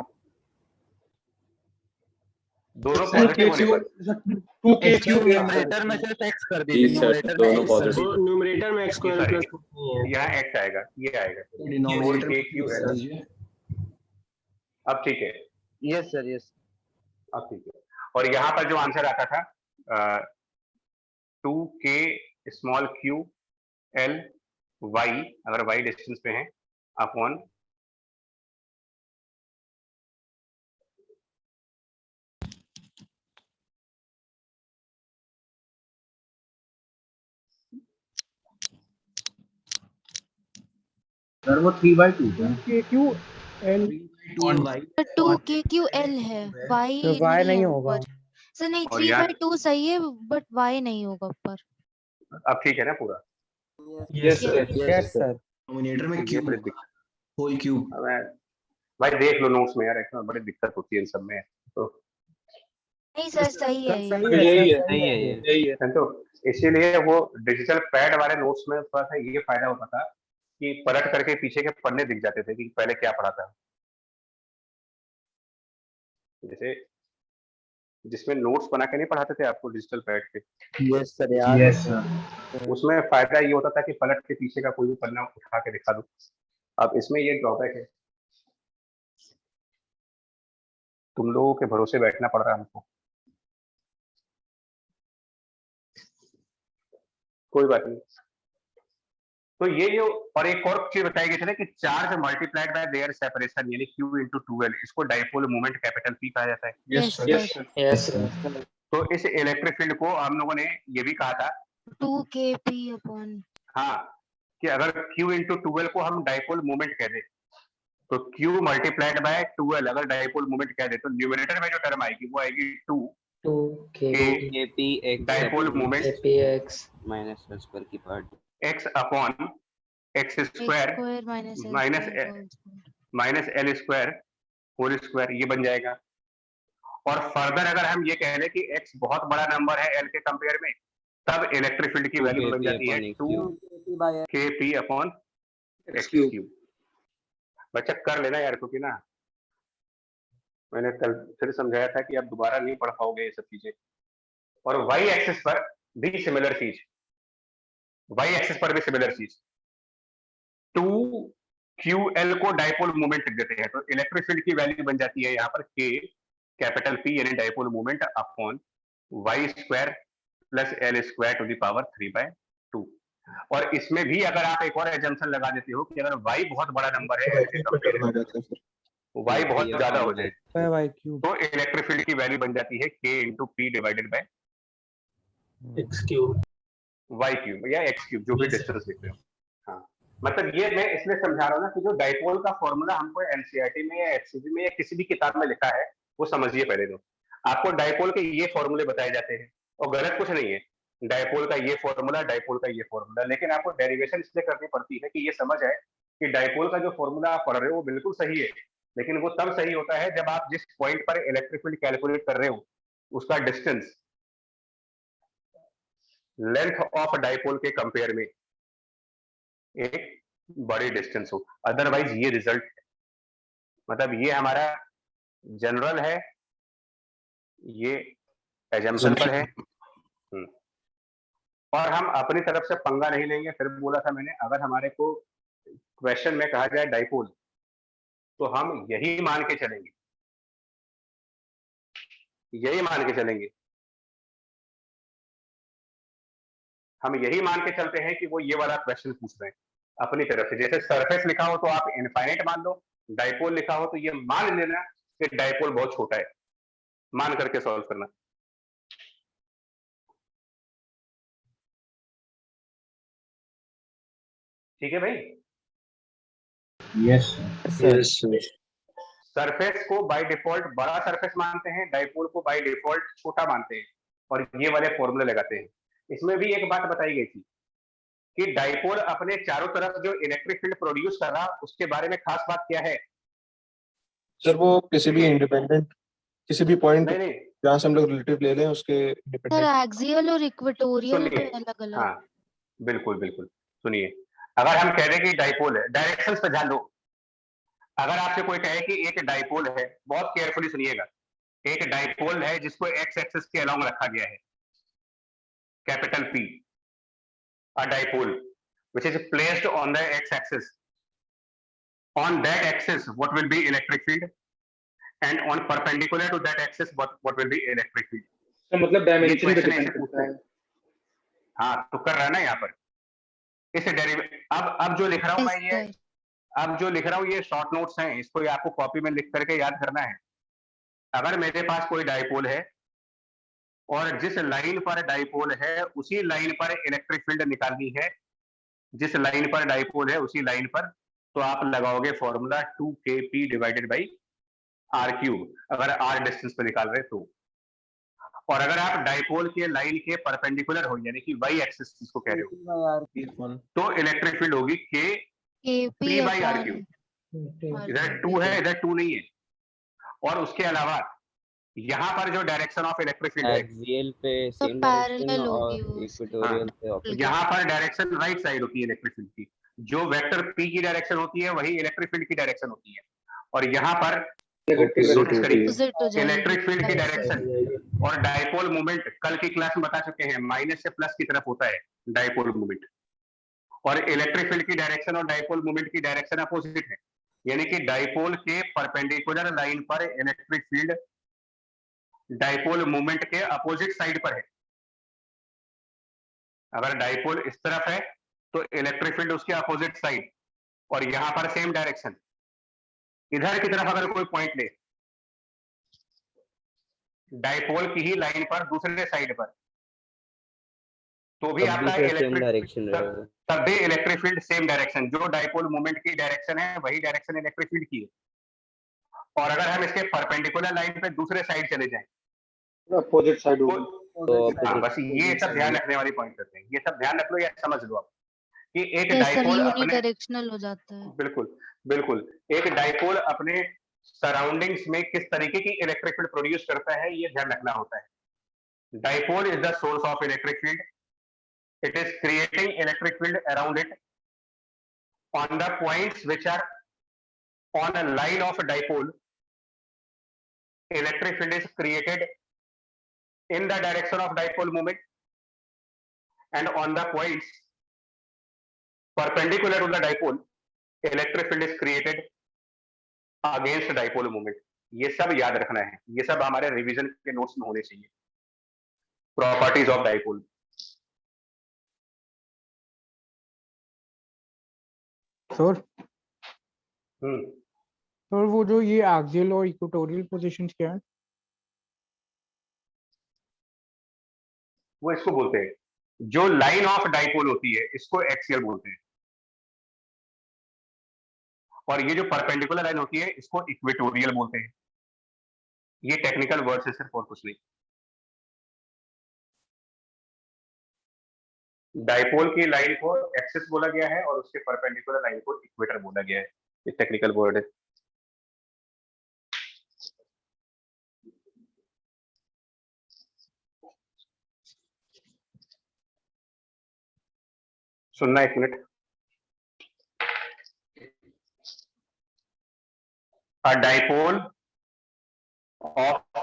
दोनों पॉजिटिव होने पर 2kq न्यूमरेटर में सिर्फ x कर दीजिए, न्यूमरेटर में x स्क्वायर प्लस यहाँ x आएगा, ये आएगा डिनोमिनेटर 4kql। अब ठीक है, यस सर, यस। अब ठीक है। और यहाँ पर जो आंसर आता था 2k small q l y, अगर y डिस्टेंस पे है, अपॉन सर वो 3/2 है। KQL 2kql है, y तो y नहीं है होगा। ऊपर। सर नहीं, और यार 3/2 सही है बट y नहीं होगा ऊपर। अब ठीक है ना पूरा? Yes sir. Yes sir denominator में ये क्यूब बड़ी दिक्कत, होल क्यूब। भाई देख लो नोट्स में यार, इसमें बड़ी दिक्कत होती है इन सब में। तो नहीं सर सही है ये। सही है यही सर, है, सही है यही है। तो इसीलिए वो डिजिटल पैड वाले नोट्स में थोड़ा सा ये फायदा होता था कि पलट करके पीछे के पन्ने दिख जाते थे कि पहले क्या पढ़ा था। जैसे जिसमें नोट्स बना के नहीं पढ़ाते थे आपको डिजिटल पैड पे, यस सर यार। Yes sir. उसमें फायदा ये होता था कि पलट के पीछे का कोई भी पन्ना उठा के दिखा दो। अब इसमें ये ड्रॉबैक है, तुम लोगों के भरोसे बैठना पड़ रहा है हमको। कोई बात नहीं। तो ये जो, और एक और चीज बताई गई थी ना कि charge multiplied by there separation, यानी Q into 2L, इसको डाइपोल मोमेंट कैपिटल P कहा जाता है। Yes sir. Yes sir. तो इस इलेक्ट्रिक फील्ड को हम लोगों ने ये भी कहा था 2kp अपॉन, हाँ, कि अगर Q into 2L को हम डाइपोल मोमेंट कह दे, तो Q मल्टीप्लाइड बाय 2L अगर डाइपोल मोमेंट कह दे, तो न्यूमरेटर में जो टर्म आएगी वो आएगी 2kp dipole moment x minus s square की part x upon x square minus l square whole square, ये बन जाएगा। और फर्दर अगर हम ये कह लें कि x बहुत बड़ा नंबर है l के कंपेयर में, तब इलेक्ट्रिक फील्ड की वैल्यू बन जाती है 2kp अपॉन एक्स क्यूब। बच्चा कर लेना यार, क्योंकि ना मैंने कल फिर समझाया था कि आप दोबारा नहीं पढ़ पाओगे ये सब चीजें। और y एक्सिस पर भी सिमिलर चीज, y एक्सिस पर भी सिमिलर चीज, 2ql को डाइपोल मोमेंट लिख देते हैं, तो इलेक्ट्रिक फील्ड की वैल्यू बन जाती है यहाँ पर k कैपिटल P यानी dipole moment upon y square plus l square to the power 3/2। और इसमें भी अगर आप एक और एजम्पशन लगा देते हो कि अगर y बहुत बड़ा नंबर है l के कंपेयर में, y बहुत ज्यादा हो जाए, तो इलेक्ट्रिक फील्ड की वैल्यू बन जाती है k into P divided by x cube y cube या x क्यूब, जो भी डिस्टेंस लिख रहे हो। हाँ, मतलब ये मैं इसलिए समझा रहा हूँ ना कि जो डाइपोल का फॉर्मूला हमको एनसीईआरटी में या एफसीजी में या किसी भी किताब में लिखा है, वो समझिए पहले तो। आपको डाइपोल के ये फॉर्मूले बताए जाते हैं और गलत कुछ नहीं है, डाइपोल का ये फॉर्मूला, डाइपोल का ये फॉर्मूला, लेकिन आपको डेरिवेशन इसलिए करनी पड़ती है कि ये समझ आए कि डाइपोल का जो फॉर्मूला आप पढ़ रहे हो वो बिल्कुल सही है, लेकिन वो तब सही होता है जब आप जिस पॉइंट पर इलेक्ट्रिक फील्ड कैलकुलेट कर रहे हो उसका डिस्टेंस लेंथ ऑफ डाइपोल के कंपेयर में एक बड़ी डिस्टेंस हो, अदरवाइज ये रिजल्ट है। मतलब ये हमारा जनरल है, ये एजम्पशन पर है, और हम अपनी तरफ से पंगा नहीं लेंगे। फिर बोला था मैंने, अगर हमारे को क्वेश्चन में कहा जाए डाइपोल, तो हम यही मान के चलेंगे, यही मान के चलेंगे हम यही मान के चलते हैं कि वो ये वाला क्वेश्चन पूछ रहे हैं अपनी तरफ से। जैसे सरफेस लिखा हो तो आप इनफाइनाइट मान लो, डाइपोल लिखा हो तो ये मान लेना कि डाइपोल बहुत छोटा है, मान करके सॉल्व करना। ठीक है भाई? यस सरफेस को बाय डिफॉल्ट बड़ा सरफेस मानते हैं, डाइपोल को बाय डिफॉल्ट छोटा मानते हैं, और ये वाले फॉर्मूले लगाते हैं। इसमें भी एक बात बताई गई थी कि डाइपोल अपने चारों तरफ जो इलेक्ट्रिक फील्ड प्रोड्यूस कर रहा, उसके बारे में खास बात क्या है सर? वो किसी भी इंडिपेंडेंट, किसी भी पॉइंट नहीं जहां से हम लोग रिलेटिव ले लें उसके सर इंडिपेंडेंट। एक्सियल और इक्वेटोरियल सुनिए, पे अलग अलग। हाँ बिल्कुल बिल्कुल, सुनिए, अगर हम कह दें कि डाइपोल है, डायरेक्शंस पे ध्यान दो। अगर आपसे कोई कहे कि एक डाइपोल है, बहुत केयरफुली सुनिएगा, एक डाइपोल है जिसको एक्स एक्सिस के अलोंग रखा गया है, capital P, a dipole which is placed on the x-axis. On that axis, what will be electric field? And on perpendicular to that axis, what will be electric field? तो मतलब dimension पे question depend ऐसे करता है। हाँ, तो कर रहा है ना यहाँ पर इस अब जो लिख रहा हूँ मैं, ये अब जो लिख रहा हूँ ये शॉर्ट नोट्स हैं, इसको आपको कॉपी में लिख करके याद करना है। अगर मेरे पास कोई डाइपोल है और जिस लाइन पर डाइपोल है उसी लाइन पर इलेक्ट्रिक फील्ड निकालनी है, जिस लाइन पर डाइपोल है उसी लाइन पर, तो आप लगाओगे formula 2kp divided by r cube, अगर r डिस्टेंस पे निकाल रहे तो। और अगर आप डाइपोल के लाइन के परपेंडिकुलर हो, यानी कि y एक्सिस जिसको कह रहे हो, तो इलेक्ट्रिक फील्ड होगी kp बाई r क्यूब। इधर 2 है, इधर 2 नहीं है। और उसके अलावा यहाँ पर जो डायरेक्शन ऑफ इलेक्ट्रिक फील्ड है, एक्सियल पे तो सेम डायरेक्शन पैरेलल और होगी वो। इक्वेटोरियल पे ऑपोजिट। यहाँ पर डायरेक्शन राइट साइड होती है इलेक्ट्रिक फील्ड की, जो वेक्टर p की डायरेक्शन होती है वही इलेक्ट्रिक फील्ड की डायरेक्शन होती है। और यहाँ पर नोटिस करिए, इलेक्ट्रिक फील्ड की डायरेक्शन और डाइपोल मूवमेंट कल की क्लास में बता चुके हैं, माइनस से प्लस की तरफ होता है डाइपोल मूवमेंट, और इलेक्ट्रिक फील्ड की डायरेक्शन और डाइपोल मूवमेंट की डायरेक्शन अपोजिट है। यानी कि डाइपोल के परपेंडिकुलर लाइन पर इलेक्ट्रिक फील्ड डाइपोल मूवमेंट के अपोजिट साइड पर है। अगर डाइपोल इस तरफ है तो इलेक्ट्रिक फील्ड उसके अपोजिट साइड, और यहां पर सेम डायरेक्शन। इधर की तरफ अगर कोई पॉइंट ले डाइपोल की ही लाइन पर दूसरे साइड पर, तो भी आपका इलेक्ट्रिक, तब भी इलेक्ट्रिक फील्ड सेम डायरेक्शन, जो डाइपोल मूवमेंट की डायरेक्शन है वही डायरेक्शन इलेक्ट्रिक फील्ड की है। और अगर हम इसके परपेंडिकुलर लाइन पे दूसरे साइड चले जाएं, अपोजिट साइड होगी। हाँ, बस ये सब ध्यान रखने वाली पॉइंट करते हैं, ये सब ध्यान रख लो या समझ लो आप कि एक डाइपोल अपने यूनिडायरेक्शनल हो जाता है। बिल्कुल बिल्कुल, एक डाइपोल अपने सराउंडिंग्स में किस तरीके की इलेक्ट्रिक फील्ड प्रोड्यूस करता है ये ध्यान रखना होता है। Dipole is the source of electric field, it is creating electric field around it on the points which are on a line of dipole. Electric field is created in the direction of dipole moment, and on the points perpendicular to the dipole electric field is created against dipole moment। ये सब याद रखना है, ये सब हमारे revision के notes में होने चाहिए। Properties of dipole, sir sir वो जो ये एक्सियल और इक्वेटोरियल पोजीशंस क्या है? वो इसको बोलते हैं, जो लाइन ऑफ डाइपोल होती है इसको एक्सियल बोलते हैं, और ये जो परपेंडिकुलर लाइन होती है इसको इक्वेटोरियल बोलते हैं। ये टेक्निकल वर्ड्स है सिर्फ, और कुछ नहीं। डाइपोल की लाइन को एक्सिस बोला गया है और उसके परपेंडिकुलर लाइन को इक्वेटर बोला गया है, ये टेक्निकल वर्ड है। सुनना एक मिनट। A dipole of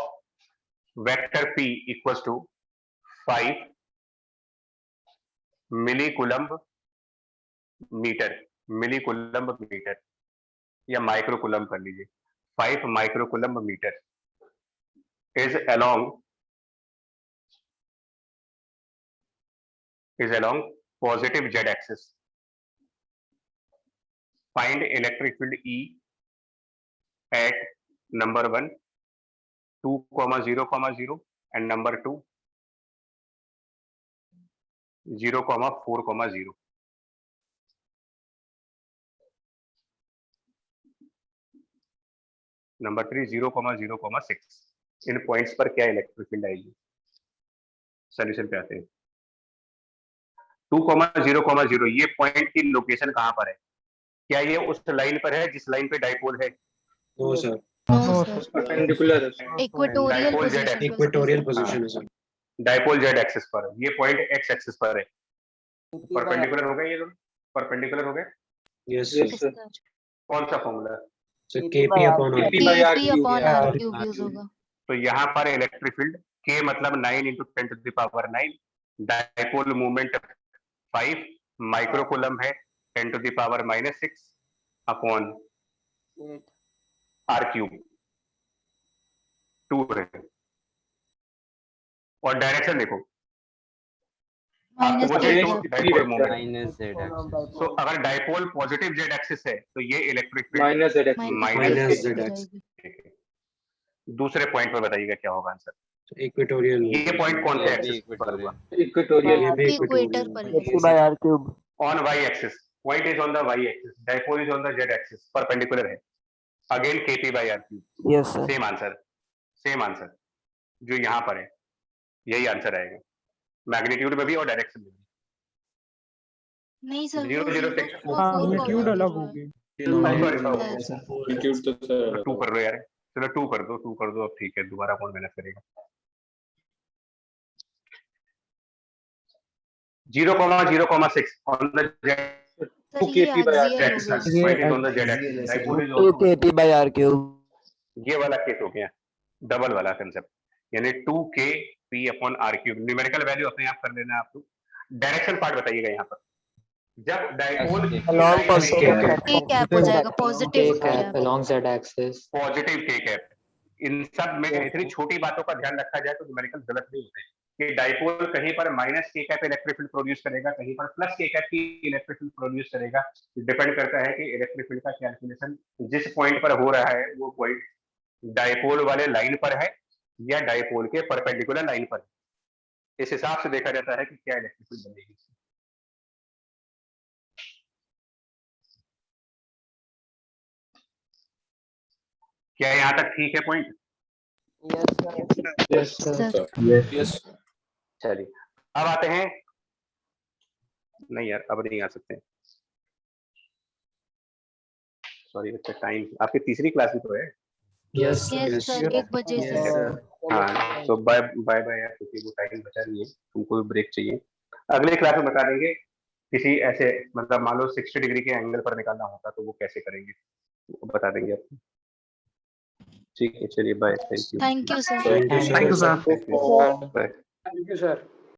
vector p equals to 5 millicoulomb metre, millicoulomb metre या माइक्रोकुलम्ब कर लीजिए, 5 microcoulomb metre is along is along positive z axis. Find electric field E at number 1 2,0,0 and number 2 0,4,0. Number 3 0,0,6. In points पर क्या electric field आएगी? Solution पे आते हैं। 2,0,0 ये पॉइंट की लोकेशन कहां पर है? क्या ये उस लाइन पर है जिस लाइन पे डाइपोल है? No sir, perpendicular equatorial position है सर। डाइपोल जेड एक्सिस पर, ये पॉइंट एक्स एक्सिस पर है। परपेंडिकुलर हो गए ये दोनों? परपेंडिकुलर हो गए? Yes sir. कौन सा formula? Sir KP upon R cube use होगा। तो यहाँ पर इलेक्ट्रिक फील्ड K मतलब 9 × 10⁻⁹, डाइपोल मूवमेंट 5 माइक्रोकूलम है 10⁻⁻6 अपॉन R क्यूब 2 है। और डायरेक्शन देखो, तो अगर डाइपोल पॉजिटिव जेड एक्सिस है तो ये electric field minus Z axis. दूसरे पॉइंट पर बताइएगा क्या होगा आंसर? इक्वेटोरियल। ये पॉइंट कौन से एक्सिस पर होगा? इक्वेटोरियल इक्वेटर पर R cube on y axis. Point is on the y axis, dipole is on the z axis, perpendicular है। Again KP/R cube. Yes sir. Same answer जो यहाँ पर है, यही आंसर आएगा मैग्नीट्यूड में भी और डायरेक्शन में भी। नहीं सर, 0,06 मैग्नीट्यूड अलग होगी। 2 कर लो यार, चलो 2 कर दो अब ठीक है, दोबारा कौन मेहनत करेगा? 0,0,6 on the z axis, point is on the z axis, dipole is also 2KP/R cube. ये वाला केस हो गया, डबल वाला कंसेप्ट, यानी 2KP/R क्यूब। न्यूमेरिकल वैल्यू अपने आप कर लेना आपको। डायरेक्शन पार्ट बताइएगा यहाँ पर। जब डाइपोल K कैप हो जाएगा, positive along z axis, positive K cap. इन सब में इतनी छोटी बातों का ध्यान रखा जाए तो न्यूमेरिकल गलत नहीं होते कि डाइपोल कहीं पर minus K cap electric field produce करेगा, कहीं पर प्लस K कैप की इलेक्ट्रिक फील्ड प्रोड्यूस करेगा। डिपेंड करता है कि इलेक्ट्रिक फील्ड का कैलकुलेशन जिस पॉइंट पर हो रहा है वो पॉइंट डाइपोल वाले लाइन पर है या डाइपोल के परपेंडिकुलर लाइन पर है। इस हिसाब से देखा जाता है कि क्या इलेक्ट्रिक फील्ड बनेगी। क्या यहाँ तक ठीक है पॉइंट? यस। चलिए अब आते हैं, नहीं यार अब नहीं आ सकते, सॉरी बच्चा, टाइम आपकी तीसरी क्लास भी तो है। यस सर, 1 बजे से। हाँ तो बाय यार, क्योंकि वो टाइम बचा नहीं है, तुमको भी ब्रेक चाहिए। अगले क्लास में बता देंगे किसी ऐसे, मतलब मान लो 60 डिग्री के एंगल पर निकालना होता तो वो कैसे करेंगे, वो बता देंगे आपको। ठीक है चलिए bye, thank you thank you sir. Thank you sir. Bye. Thank you sir.